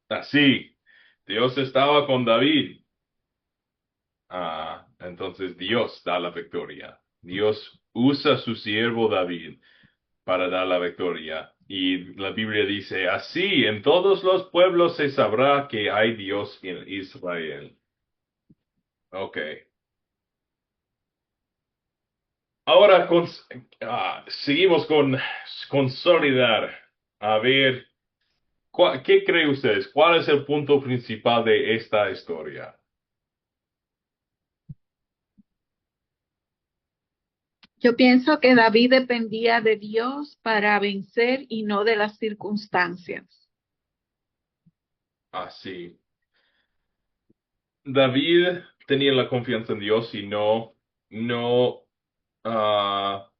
Speaker 1: Así, Dios estaba con David. Entonces Dios da la victoria. Dios usa a su siervo David para dar la victoria. Y la Biblia dice, así en todos los pueblos se sabrá que hay Dios en Israel. Ok. Ahora seguimos con consolidar. A ver, ¿qué creen ustedes? ¿Cuál es el punto principal de esta historia?
Speaker 3: Yo pienso que David dependía de Dios para vencer y no de las circunstancias.
Speaker 1: Así. David tenía la confianza en Dios y ah,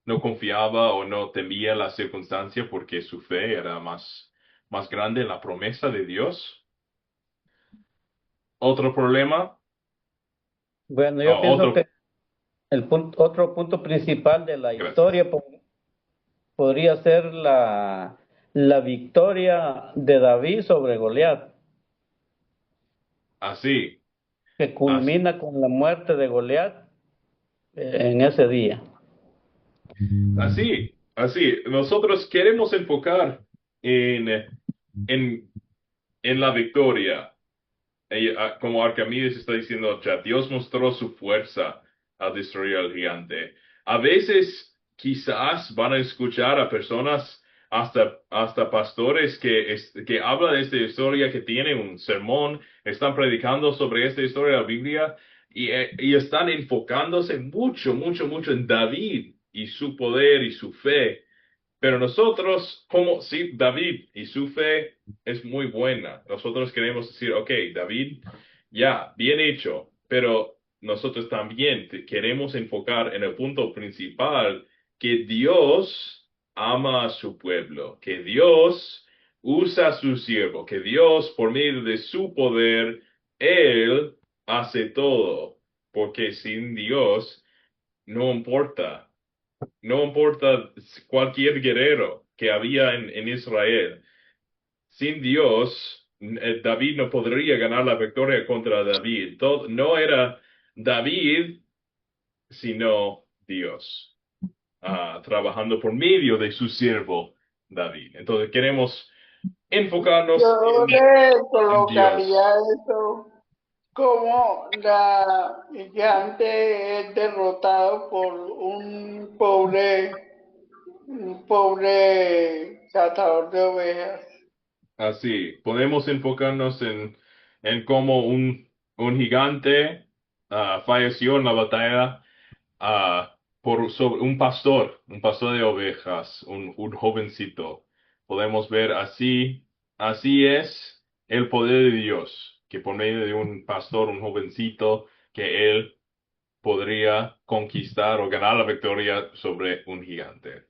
Speaker 1: no confiaba o no temía la circunstancia porque su fe era más grande en la promesa de Dios. ¿Otro problema?
Speaker 6: Bueno, yo pienso
Speaker 1: Otro.
Speaker 6: que otro punto principal de la
Speaker 1: Gracias.
Speaker 6: historia podría ser la victoria de David sobre Goliat,
Speaker 1: Así.
Speaker 6: que
Speaker 1: Así.
Speaker 6: culmina con la muerte de Goliat en ese día.
Speaker 1: Así. Nosotros queremos enfocar en, en, en la victoria. Como Arquímedes está diciendo, ya Dios mostró su fuerza al destruir al gigante. A veces quizás van a escuchar a personas, hasta pastores que hablan de esta historia, que tienen un sermón, están predicando sobre esta historia de la Biblia y están enfocándose mucho en David y su poder y su fe. Pero nosotros, como sí, David y su fe es muy buena. Nosotros queremos decir, ok, David, ya, bien hecho, pero nosotros también queremos enfocar en el punto principal, que Dios ama a su pueblo, que Dios usa a su siervo, que Dios, por medio de su poder, Él hace todo, porque sin Dios no importa. No importa cualquier guerrero que había en Israel. Sin Dios, David no podría ganar la victoria contra David. No era David, sino Dios, trabajando por medio de su siervo David. Entonces queremos enfocarnos
Speaker 2: Yo le
Speaker 1: en
Speaker 2: colocaría
Speaker 1: Dios.
Speaker 2: eso como la gigante es derrotado por un pobre cazador de ovejas.
Speaker 1: Así, podemos enfocarnos en cómo un gigante falleció en la batalla sobre un pastor de ovejas, un jovencito. Podemos ver así es el poder de Dios, que por medio de un pastor, un jovencito, que él podría conquistar o ganar la victoria sobre un gigante.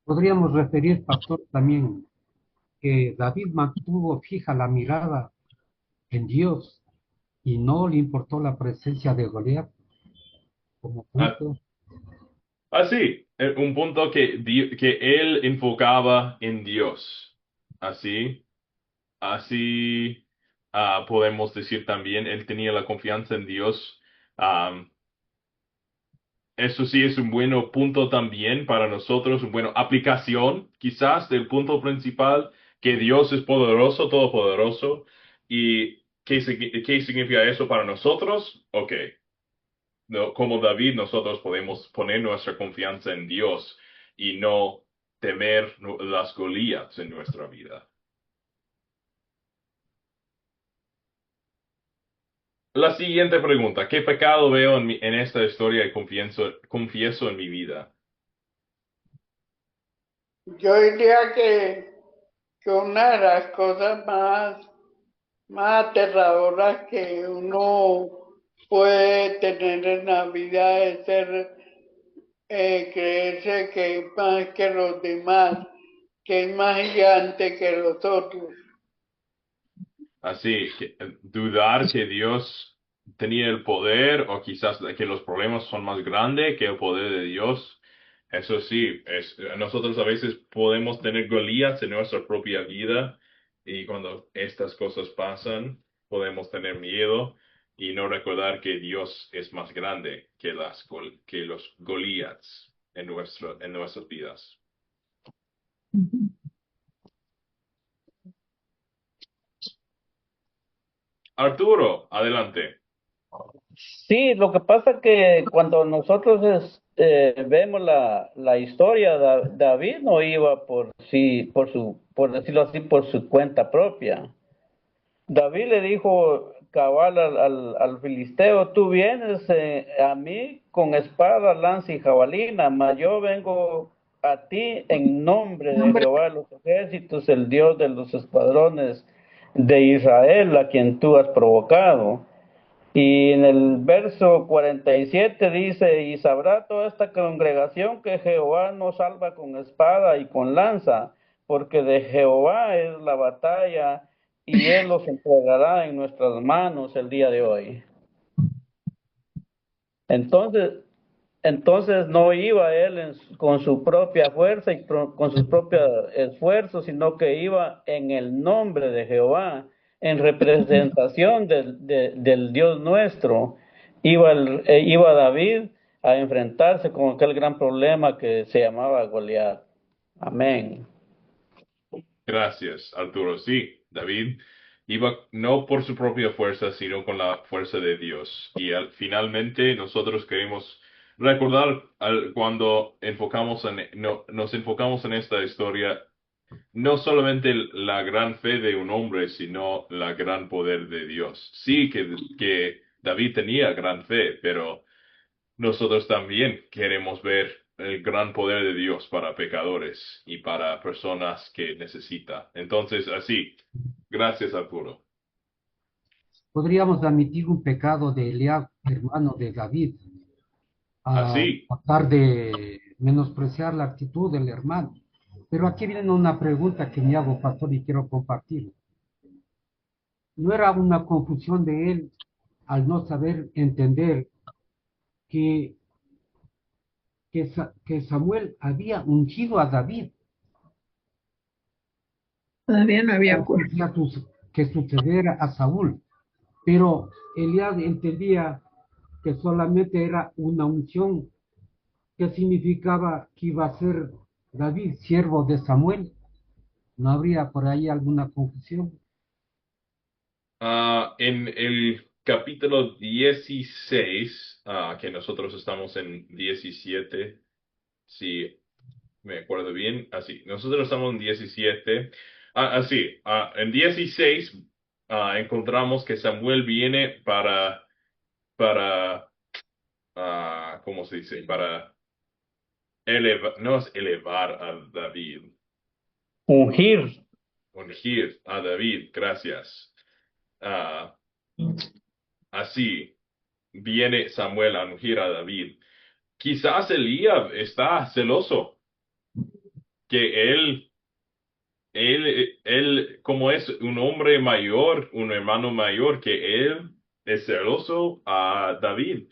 Speaker 4: Podríamos referir, pastor, también que David mantuvo fija la mirada en Dios y no le importó la presencia de Goliat como
Speaker 1: Ah,
Speaker 4: punto.
Speaker 1: Así, un punto que él enfocaba en Dios. Así, así podemos decir también, él tenía la confianza en Dios. Am, Eso sí es un buen punto también para nosotros, una buena aplicación quizás del punto principal, que Dios es poderoso, todopoderoso. ¿Y qué significa eso para nosotros? Ok. No, como David, nosotros podemos poner nuestra confianza en Dios y no temer las Goliaths en nuestra vida. La siguiente pregunta: ¿qué pecado veo en esta historia y confieso en mi vida?
Speaker 2: Yo diría que una de las cosas más aterradoras que uno puede tener en la vida es creerse que es más que los demás, que es más gigante que los otros.
Speaker 1: Así, dudar que Dios tenía el poder o quizás que los problemas son más grandes que el poder de Dios. Eso sí, nosotros a veces podemos tener Goliaths en nuestra propia vida y cuando estas cosas pasan, podemos tener miedo y no recordar que Dios es más grande que que los Goliaths en nuestras vidas. Arturo, adelante.
Speaker 6: Sí, lo que pasa que cuando nosotros vemos la historia, David no iba por sí, por decirlo así, por su cuenta propia. David le dijo cabal al filisteo: tú vienes a mí con espada, lanza y jabalina, mas yo vengo a ti en nombre de
Speaker 3: Nombre.
Speaker 6: Jehová de los ejércitos, el Dios de los escuadrones de Israel, a quien tú has provocado. Y en el verso 47 dice: y sabrá toda esta congregación que Jehová nos salva con espada y con lanza, porque de Jehová es la batalla, y él los entregará en nuestras manos el día de hoy. Entonces, entonces no iba él con su propia fuerza y con sus propios esfuerzos, sino que iba en el nombre de Jehová, en representación del Dios nuestro. Iba David a enfrentarse con aquel gran problema que se llamaba Goliat. Amén.
Speaker 1: Gracias, Arturo. Sí, David iba no por su propia fuerza, sino con la fuerza de Dios. Y finalmente nosotros queremos recordar cuando nos enfocamos en esta historia, no solamente la gran fe de un hombre, sino la gran poder de Dios. Sí, que David tenía gran fe, pero nosotros también queremos ver el gran poder de Dios para pecadores y para personas que necesita. Entonces, así, gracias, Arturo.
Speaker 4: Podríamos admitir un pecado de Eliab, hermano de David, a
Speaker 1: Así,
Speaker 4: tratar de menospreciar la actitud del hermano. Pero aquí viene una pregunta que me hago, pastor, y quiero compartir. ¿No era una confusión de él al no saber entender que, que Samuel había ungido a David
Speaker 3: Todavía no había
Speaker 4: para
Speaker 3: ocurrido.
Speaker 4: que sucediera a Saúl? Pero Eliab entendía que solamente era una unción, que significaba que iba a ser David siervo de Samuel. ¿No habría por ahí alguna confusión?
Speaker 1: En el capítulo 16, que nosotros estamos en 17, si me acuerdo bien, así, nosotros estamos en 17, en 16 encontramos que Samuel viene para, ¿cómo se dice? Para elevar, no es elevar a David,
Speaker 6: Ungir.
Speaker 1: ungir a David, gracias. Ah, Así viene Samuel a ungir a David. Quizás Elías está celoso, que él, como es un hombre mayor, un hermano mayor que él, es celoso a David.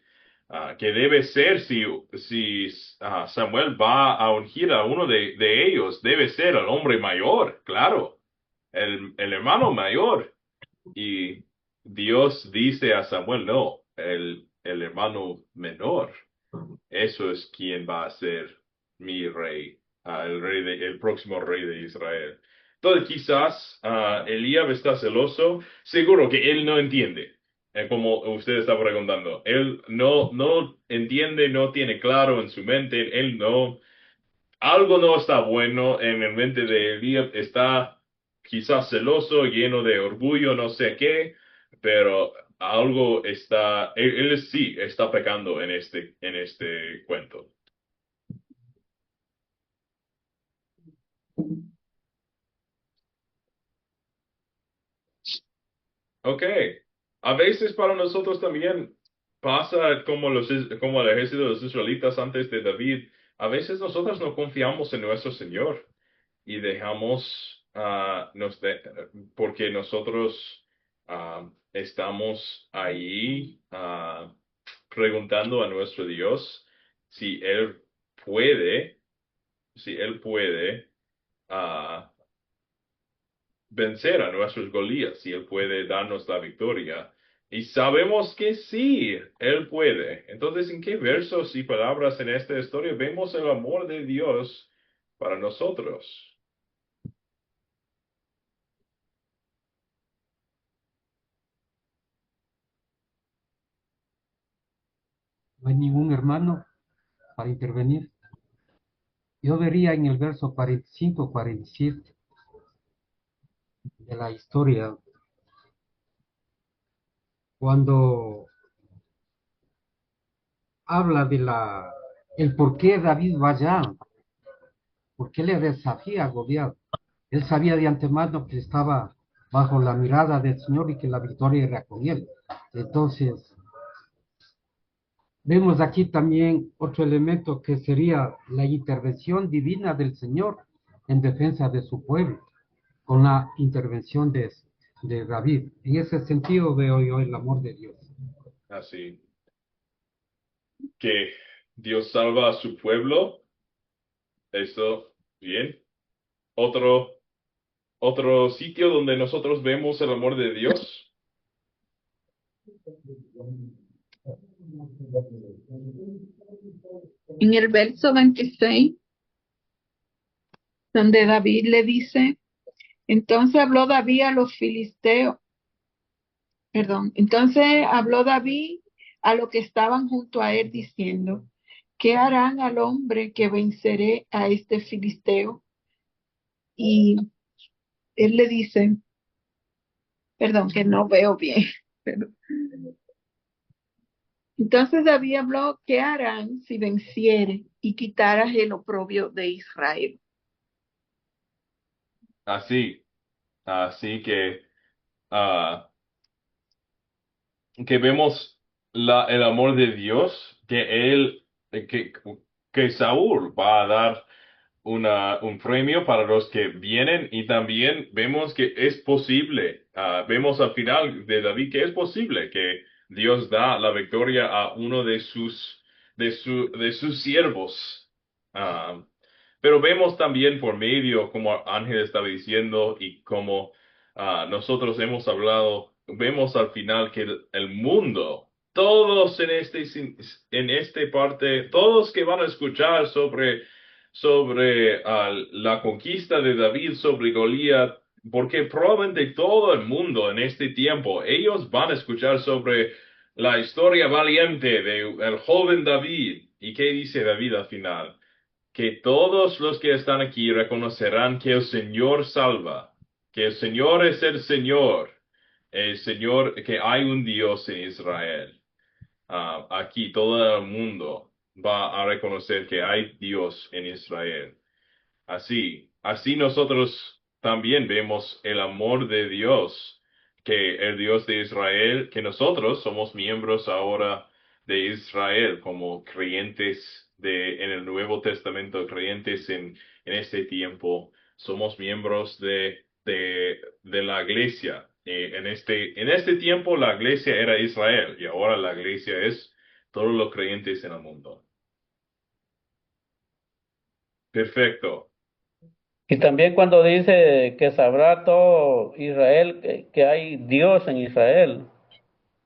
Speaker 1: Que debe ser si Samuel va a ungir a uno de ellos, debe ser el hombre mayor, claro, el hermano mayor. Y Dios dice a Samuel, no, el hermano menor. Eso es quien va a ser mi rey, el próximo rey de Israel. Entonces, quizás Eliab está celoso, seguro que él no entiende, como usted está preguntando. Él no entiende, no tiene claro en su mente, algo no está bueno en el mente de Eliab, está quizás celoso, lleno de orgullo, no sé qué, pero algo él sí está pecando en este cuento. Ok. A veces para nosotros también pasa como el ejército de los israelitas antes de David. A veces nosotros no confiamos en nuestro Señor y dejamos, porque nosotros estamos ahí preguntando a nuestro Dios si Él puede, si Él puede ah, vencer a nuestros Goliath, si Él puede darnos la victoria. Y sabemos que sí, Él puede. Entonces, ¿en qué versos y palabras en esta historia vemos el amor de Dios para nosotros?
Speaker 4: No hay ningún hermano para intervenir. Yo vería en el verso 45-47 de la historia, cuando habla de el por qué David va allá, por qué le desafía a Goliat. Él sabía de antemano que estaba bajo la mirada del Señor y que la victoria era con él. Entonces, vemos aquí también otro elemento que sería la intervención divina del Señor en defensa de su pueblo, con la intervención de David. En ese sentido veo yo el amor de Dios.
Speaker 1: Así que Dios salva a su pueblo. Esto, bien. Otro sitio donde nosotros vemos el amor de Dios.
Speaker 3: En el verso 26, donde David le dice, entonces habló David a los filisteos, entonces habló David a los que estaban junto a él diciendo, ¿qué harán al hombre que venceré a este filisteo? Y él le dice, que no veo bien, pero entonces David habló, ¿qué harán si venciere y quitaras el oprobio de Israel?
Speaker 1: Así ah, que vemos el amor de Dios, que Saúl va a dar un premio para los que vienen y también vemos que es posible, vemos al final de David que es posible que Dios da la victoria a uno de sus siervos. Ah, pero vemos también por medio, como Ángel estaba diciendo y como nosotros hemos hablado, vemos al final que el mundo, todos en este parte, todos que van a escuchar sobre sobre la conquista de David sobre Goliat, porque probablemente todo el mundo en este tiempo, ellos van a escuchar sobre la historia valiente del joven David. ¿Y qué dice David al final? Que todos los que están aquí reconocerán que el Señor salva, que el Señor es el Señor, que hay un Dios en Israel. Aquí todo el mundo va a reconocer que hay Dios en Israel. Así nosotros también vemos el amor de Dios, que el Dios de Israel, que nosotros somos miembros ahora de Israel como creyentes en el Nuevo Testamento, creyentes en este tiempo, somos miembros de la iglesia. En este tiempo la iglesia era Israel y ahora la iglesia es todos los creyentes en el mundo. Perfecto.
Speaker 6: Y también cuando dice que sabrá todo Israel que hay Dios en Israel,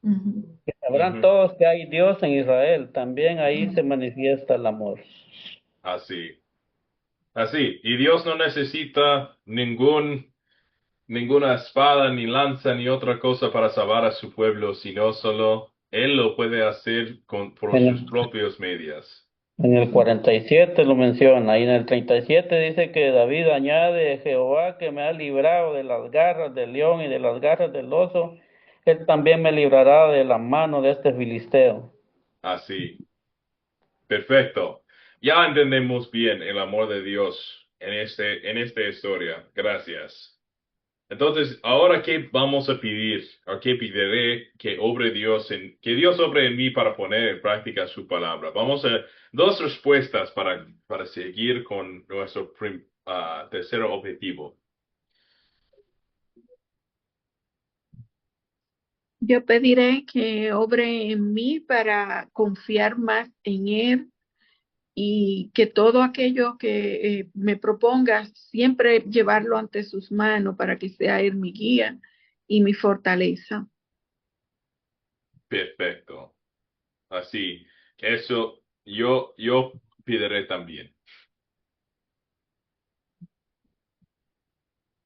Speaker 3: Ujú.
Speaker 6: que sabrán
Speaker 1: Ujú.
Speaker 6: todos que hay Dios en Israel, también ahí se manifiesta el amor.
Speaker 1: Así. Así, y Dios no necesita ninguna espada, ni lanza, ni otra cosa para salvar a su pueblo, sino solo Él lo puede hacer por sus
Speaker 6: En,
Speaker 1: propios medios.
Speaker 6: en el 47 lo menciona, y en el 37 dice que David añade, Jehová que me ha librado de las garras del león y de las garras del oso, él también me librará de la mano de este filisteo.
Speaker 1: Así. Perfecto. Ya entendemos bien el amor de Dios en esta historia. Gracias. Entonces, ahora qué vamos a pedir, o qué pediré que Dios obre en mí para poner en práctica su palabra. Vamos a dos respuestas para seguir con nuestro tercer objetivo.
Speaker 3: Yo pediré que obre en mí para confiar más en Él y que todo aquello que me proponga, siempre llevarlo ante sus manos para que sea Él mi guía y mi fortaleza.
Speaker 1: Perfecto. Así, eso yo pediré también.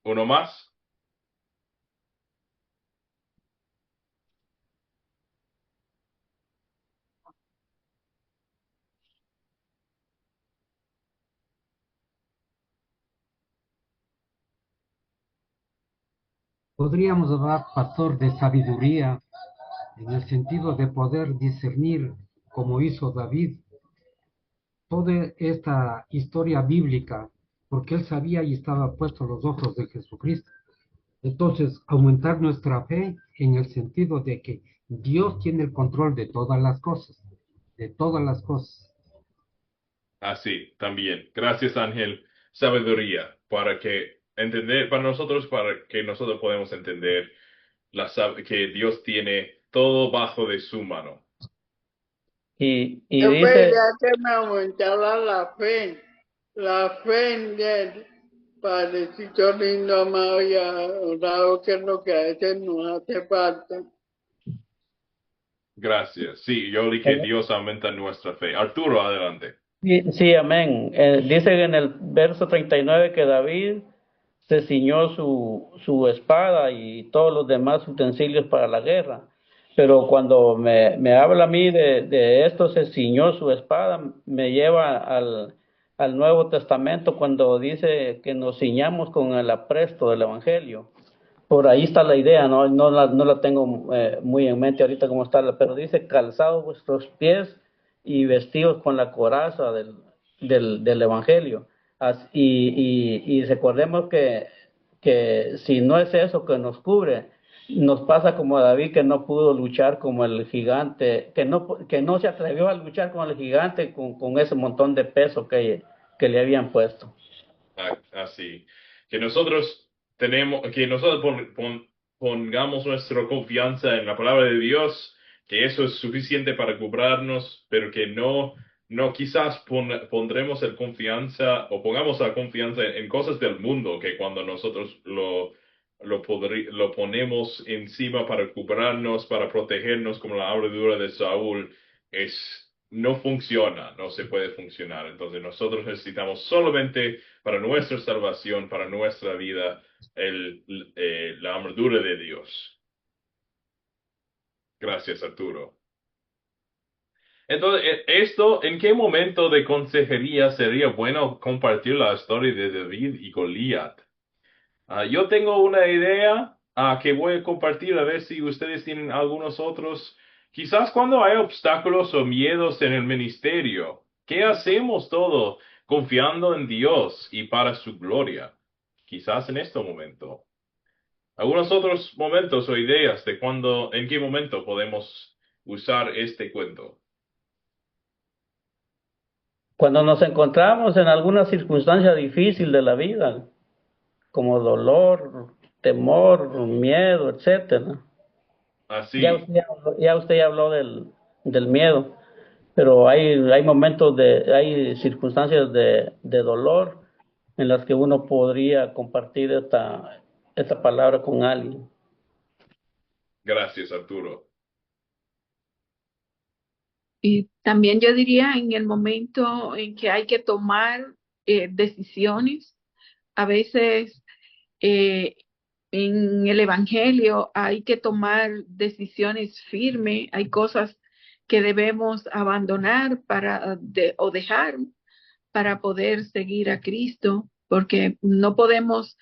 Speaker 1: ¿Uno más?
Speaker 4: Podríamos hablar, pastor, de sabiduría en el sentido de poder discernir, como hizo David, toda esta historia bíblica, porque él sabía y estaba puesto los ojos de Jesucristo. Entonces, aumentar nuestra fe en el sentido de que Dios tiene el control de todas las cosas, de todas las cosas.
Speaker 1: Así, también. Gracias, Ángel. Sabiduría para que nosotros podamos entender que Dios tiene todo bajo de su mano.
Speaker 6: Y
Speaker 2: Yo
Speaker 6: dice,
Speaker 2: pedía que me aumentara la fe en Él, Padrecito lindo, amado y adorado, que es lo que a veces nos hace falta.
Speaker 1: Gracias. Sí, yo di que Dios aumenta nuestra fe. Arturo, adelante.
Speaker 6: sí, sí, amén. Dice en el verso 39 que David se ciñó su espada y todos los demás utensilios para la guerra. Pero cuando me habla a mí de esto, se ciñó su espada, me lleva al Nuevo Testamento cuando dice que nos ciñamos con el apresto del Evangelio. Por ahí está la idea, no la tengo muy en mente ahorita cómo está, pero dice calzados vuestros pies y vestidos con la coraza del Evangelio. Y recordemos que si no es eso que nos cubre, nos pasa como a David que no pudo luchar como el gigante, que no se atrevió a luchar con el gigante con ese montón de peso que le habían puesto.
Speaker 1: Así. Que nosotros pongamos nuestra confianza en la palabra de Dios, que eso es suficiente para cobrarnos, pero que no quizás pondremos el confianza o pongamos la confianza en cosas del mundo, que cuando nosotros lo ponemos encima para cobrarnos, para protegernos, como la armadura de Saúl, es no funciona, no se puede funcionar. Entonces nosotros necesitamos solamente para nuestra salvación, para nuestra vida, la armadura de Dios. Gracias, Arturo. Entonces, ¿en qué momento de consejería sería bueno compartir la historia de David y Goliat? Yo tengo una idea que voy a compartir, a ver si ustedes tienen algunos otros. Quizás cuando hay obstáculos o miedos en el ministerio, ¿qué hacemos todo confiando en Dios y para su gloria? Quizás en este momento. Algunos otros momentos o ideas de en qué momento podemos usar este cuento.
Speaker 6: Cuando nos encontramos en alguna circunstancia difícil de la vida, como dolor, temor, miedo, etcétera.
Speaker 1: Así.
Speaker 6: Ya usted ya habló del miedo, pero hay momentos hay circunstancias de dolor en las que uno podría compartir esta palabra con alguien.
Speaker 1: Gracias, Arturo.
Speaker 3: Y también yo diría en el momento en que hay que tomar decisiones, a veces eh, en el Evangelio hay que tomar decisiones firmes, hay cosas que debemos abandonar o dejar para poder seguir a Cristo, porque no podemos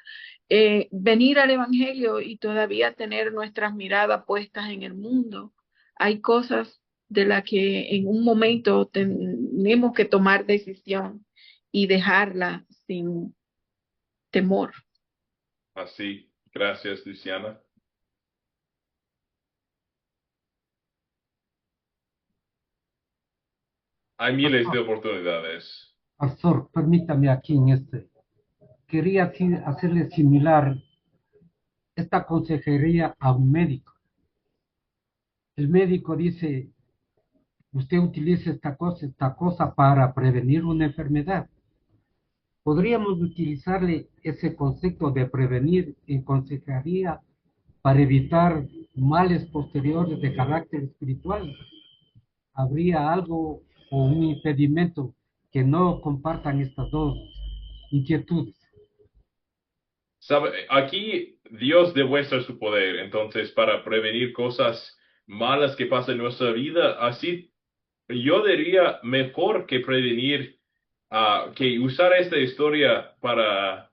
Speaker 3: venir al Evangelio y todavía tener nuestras miradas puestas en el mundo. Hay cosas de las que en un momento tenemos que tomar decisión y dejarla sin temor.
Speaker 1: Así. Gracias, Luciana. Hay miles de oportunidades.
Speaker 4: Pastor, permítame aquí en quería hacerle similar esta consejería a un médico. El médico dice, usted utiliza esta cosa para prevenir una enfermedad. Podríamos utilizarle ese concepto de prevenir en consejería para evitar males posteriores de carácter espiritual. ¿Habría algo o un impedimento que no compartan estas dos inquietudes?
Speaker 1: Aquí Dios demuestra su poder, entonces para prevenir cosas malas que pasan en nuestra vida, así yo diría mejor que prevenir, que usar esta historia para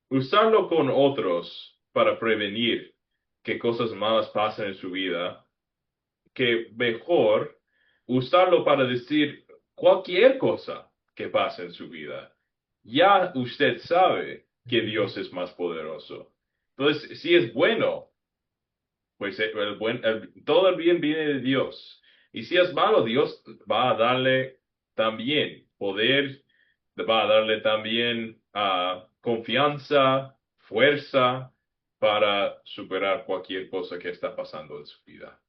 Speaker 1: usarlo con otros, para prevenir que cosas malas pasen en su vida, que mejor usarlo para decir cualquier cosa que pase en su vida. Ya usted sabe que Dios es más poderoso. Entonces, si es bueno, pues todo el bien viene de Dios. Y si es malo, Dios va a darle también poder, va a darle también confianza, fuerza para superar cualquier cosa que está pasando en su vida.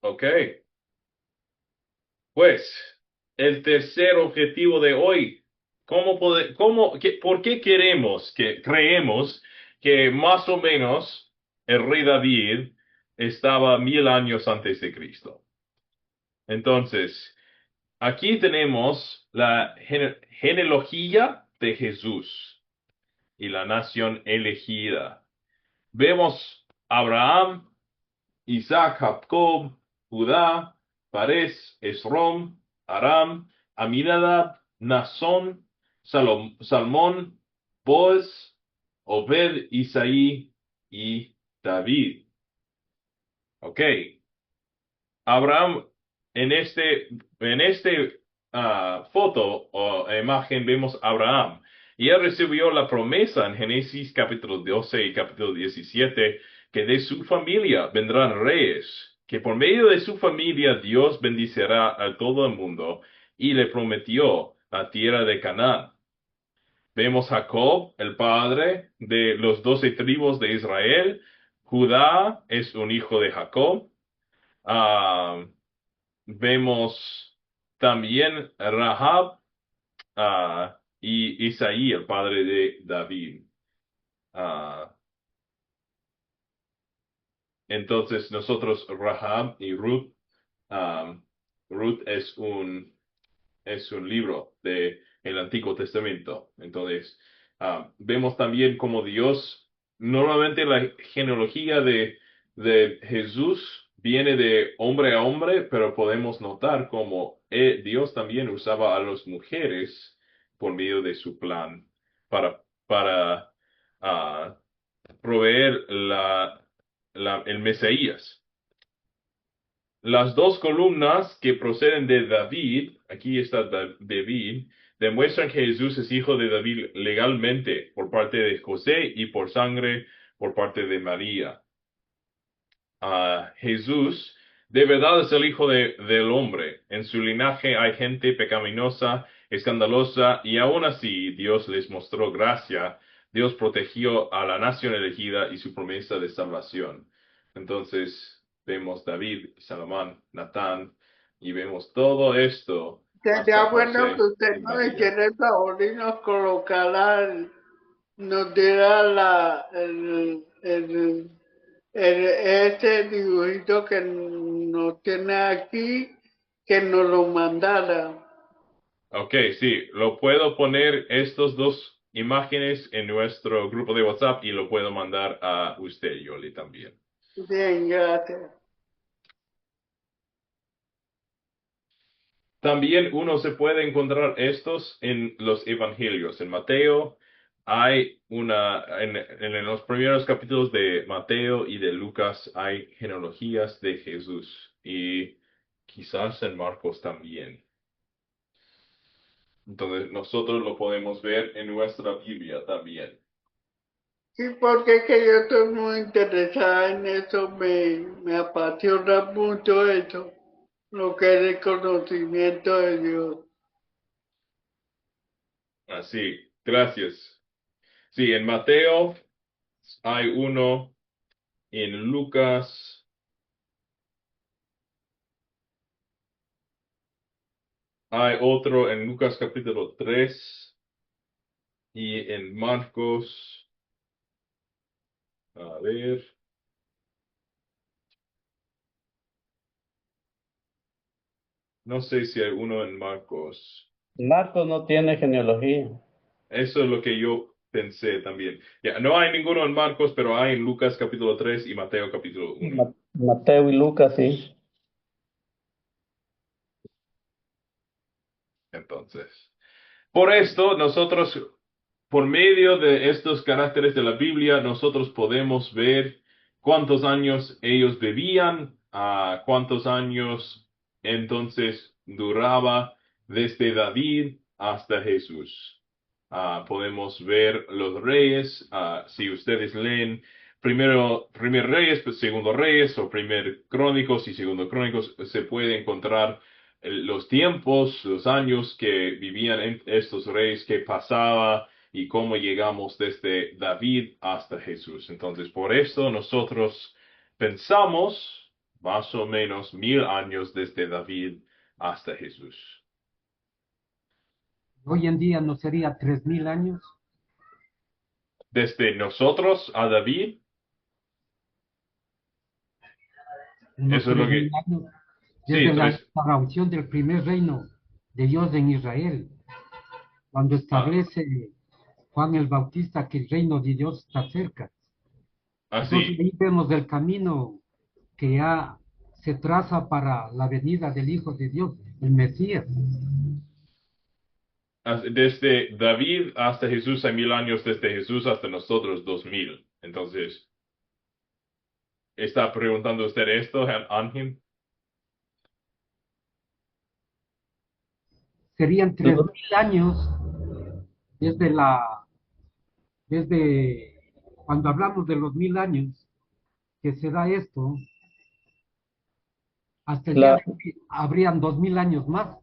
Speaker 1: Ok. Pues, el tercer objetivo de hoy, ¿por qué creemos que más o menos el rey David estaba 1000 años antes de Cristo? Entonces, aquí tenemos la genealogía de Jesús y la nación elegida. Vemos Abraham, Isaac, Jacob, Judá, Parés, Esrom, Aram, Aminadab, Nazón, Salmón, Boaz, Obed, Isaí y David. Ok. Abraham, en este foto o imagen vemos a Abraham. Y él recibió la promesa en Génesis capítulo 12 y capítulo 17 que de su familia vendrán reyes, que por medio de su familia Dios bendicirá a todo el mundo y le prometió la tierra de Canaán. Vemos Jacob, el padre de los 12 tribus de Israel. Judá es un hijo de Jacob. Ah, Vemos también Rahab y Isaí, el padre de David. Ah, Entonces nosotros, Rahab y Ruth, Ruth es un libro de el Antiguo Testamento. Entonces, vemos también como Dios, normalmente la genealogía de Jesús viene de hombre a hombre, pero podemos notar como Dios también usaba a las mujeres por medio de su plan para proveer el Mesías. Las dos columnas que proceden de David, aquí está David, demuestran que Jesús es hijo de David legalmente por parte de José y por sangre por parte de María. Jesús de verdad es el hijo del hombre. En su linaje hay gente pecaminosa, escandalosa, y aún así Dios les mostró gracia. Dios protegió a la nación elegida y su promesa de salvación. Entonces, vemos David, Salomón, Natán, y vemos todo esto
Speaker 2: Sería
Speaker 1: hasta
Speaker 2: bueno que
Speaker 1: José
Speaker 2: usted
Speaker 1: y
Speaker 2: nos
Speaker 1: María.
Speaker 2: hiciera el favor y nos colocara, nos diera ese dibujito que nos tiene aquí, que nos lo mandara.
Speaker 1: Ok, sí, lo puedo poner estos dos imágenes en nuestro grupo de WhatsApp y lo puedo mandar a usted, Yoli, también.
Speaker 2: Bien, gracias.
Speaker 1: También uno se puede encontrar estos en los evangelios. En Mateo hay en los primeros capítulos de Mateo y de Lucas hay genealogías de Jesús y quizás en Marcos también. Entonces nosotros lo podemos ver en nuestra Biblia también.
Speaker 2: Sí, porque es que yo estoy muy interesada en eso, me apasiona mucho eso, lo que es el conocimiento de Dios.
Speaker 1: Así, gracias. Sí, en Mateo hay uno, en Lucas hay otro, en Lucas capítulo 3 y en Marcos, a ver, no sé si hay uno en Marcos.
Speaker 6: Marcos no tiene genealogía.
Speaker 1: Eso es lo que yo pensé también. Ya, no hay ninguno en Marcos, pero hay en Lucas capítulo 3 y Mateo capítulo 1.
Speaker 6: Mateo y Lucas, sí.
Speaker 1: Entonces, por esto nosotros, por medio de estos caracteres de la Biblia, nosotros podemos ver cuántos años ellos vivían, cuántos años entonces duraba desde David hasta Jesús. Podemos ver los reyes, si ustedes leen primer Reyes, pues segundo Reyes, o primer Crónicos y segundo Crónicos, se puede encontrar los tiempos, los años que vivían estos reyes, que pasaba y cómo llegamos desde David hasta Jesús. Entonces, por eso nosotros pensamos más o menos 1000 años desde David hasta Jesús.
Speaker 4: Hoy en día no sería 3000 años.
Speaker 1: Desde nosotros a David,
Speaker 4: Unos
Speaker 1: eso es lo
Speaker 4: 3000
Speaker 1: que...
Speaker 4: años
Speaker 1: Sí,
Speaker 4: desde la instauración del primer reino de Dios en Israel, cuando establece Juan el Bautista que el reino de Dios está cerca. Entonces
Speaker 1: así.
Speaker 4: ahí vemos el camino que ya se traza para la venida del Hijo de Dios, el Mesías.
Speaker 1: Desde David hasta Jesús hay 1000 años, desde Jesús hasta nosotros 2000. Entonces, ¿está preguntando usted esto, Ángel?
Speaker 4: Serían 3000 años desde desde cuando hablamos de los 1000 años que se da esto, hasta el día de hoy habrían 2000 años más.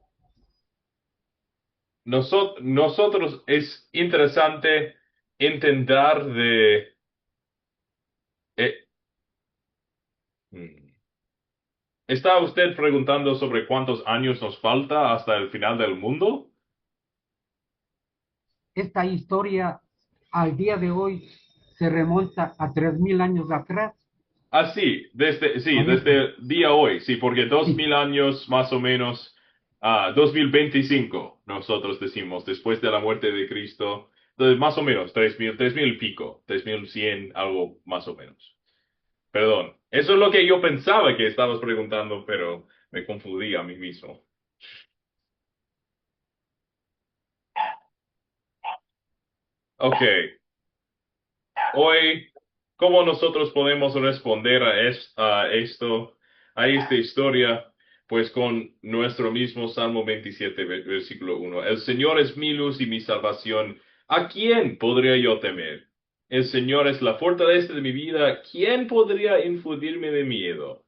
Speaker 1: Nosotros es interesante intentar de... eh, mm, ¿está usted preguntando sobre cuántos años nos falta hasta el final del mundo?
Speaker 4: Esta historia al día de hoy se remonta a 3000 años atrás.
Speaker 1: Desde el día hoy, sí, porque 2000 años más o menos, 2025, nosotros decimos, después de la muerte de Cristo, entonces más o menos, 3000 y pico, 3100, algo más o menos. Perdón, eso es lo que yo pensaba que estabas preguntando, pero me confundí a mí mismo. Ok, hoy, ¿cómo nosotros podemos responder a esta historia? Pues con nuestro mismo Salmo 27, versículo 1. El Señor es mi luz y mi salvación. ¿A quién podría yo temer? El Señor es la fortaleza de mi vida. ¿Quién podría infundirme de miedo?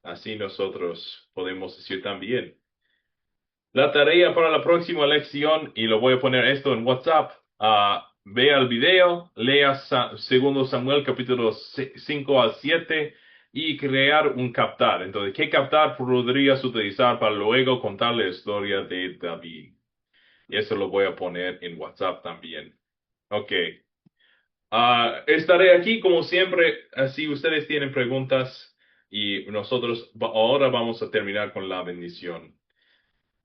Speaker 1: Así nosotros podemos decir también. La tarea para la próxima lección, y lo voy a poner esto en WhatsApp, vea el video, lea segundo Samuel capítulo 5 al 7 y crear un captar. Entonces, ¿qué captar podrías utilizar para luego contar la historia de David? Y eso lo voy a poner en WhatsApp también. Ok. Estaré aquí como siempre, si ustedes tienen preguntas y nosotros ahora vamos a terminar con la bendición.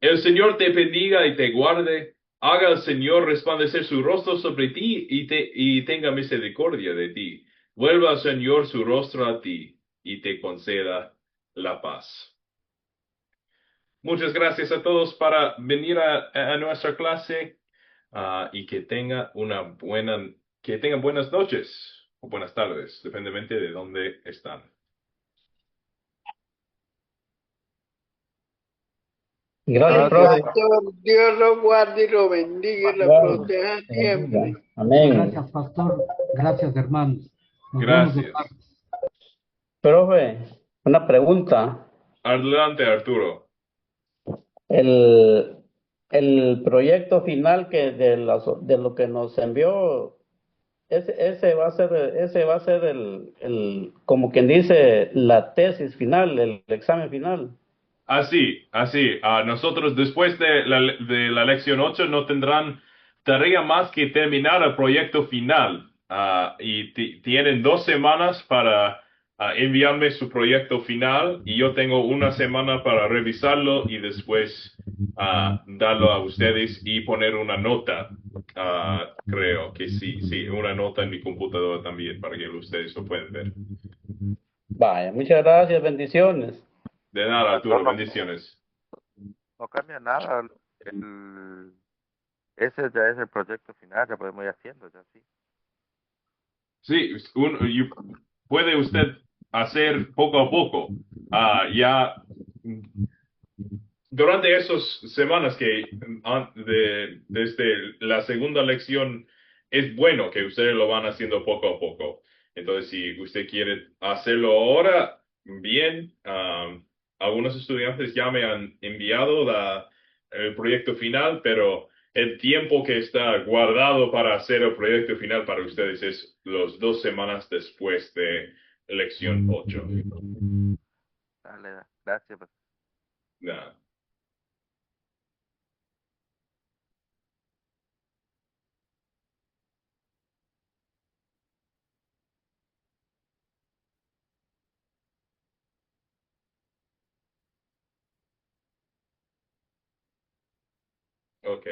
Speaker 1: El Señor te bendiga y te guarde. Haga el Señor resplandecer su rostro sobre ti y tenga misericordia de ti. Vuelva el Señor su rostro a ti y te conceda la paz. Muchas gracias a todos para venir a nuestra clase y que tengan buenas noches o buenas tardes, dependientemente de dónde están.
Speaker 6: Gracias,
Speaker 2: El
Speaker 6: profe.
Speaker 2: pastor, Dios lo guarde y lo bendiga y lo
Speaker 6: Gracias.
Speaker 2: proteja siempre.
Speaker 4: Muchas
Speaker 6: Amén.
Speaker 4: gracias, pastor. Gracias, hermanos. Nos vemos el
Speaker 1: Gracias.
Speaker 4: martes.
Speaker 6: Profe, una pregunta.
Speaker 1: Adelante, Arturo.
Speaker 6: El, el proyecto final de lo que nos envió, ese va a ser como quien dice, la tesis final, el examen final.
Speaker 1: Así. Nosotros después de la lección 8 no tendrán tarea más que terminar el proyecto final. Y tienen 2 semanas para enviarme su proyecto final y yo tengo una semana para revisarlo y después darlo a ustedes y poner una nota. Creo que sí, una nota en mi computadora también para que ustedes lo puedan ver.
Speaker 6: Vaya, muchas gracias, bendiciones.
Speaker 1: De nada,
Speaker 8: Pastor,
Speaker 1: Arturo, bendiciones.
Speaker 8: no cambia nada. El, ese ya es el proyecto final, ya podemos ir haciendo, ya sí.
Speaker 1: Sí, puede usted hacer poco a poco. Ya durante esas semanas desde la segunda lección es bueno que ustedes lo van haciendo poco a poco. Entonces, si usted quiere hacerlo ahora, bien. Algunos estudiantes ya me han enviado el proyecto final, pero el tiempo que está guardado para hacer el proyecto final para ustedes es las 2 semanas después de lección 8.
Speaker 8: Dale, gracias.
Speaker 1: Nada. Ok.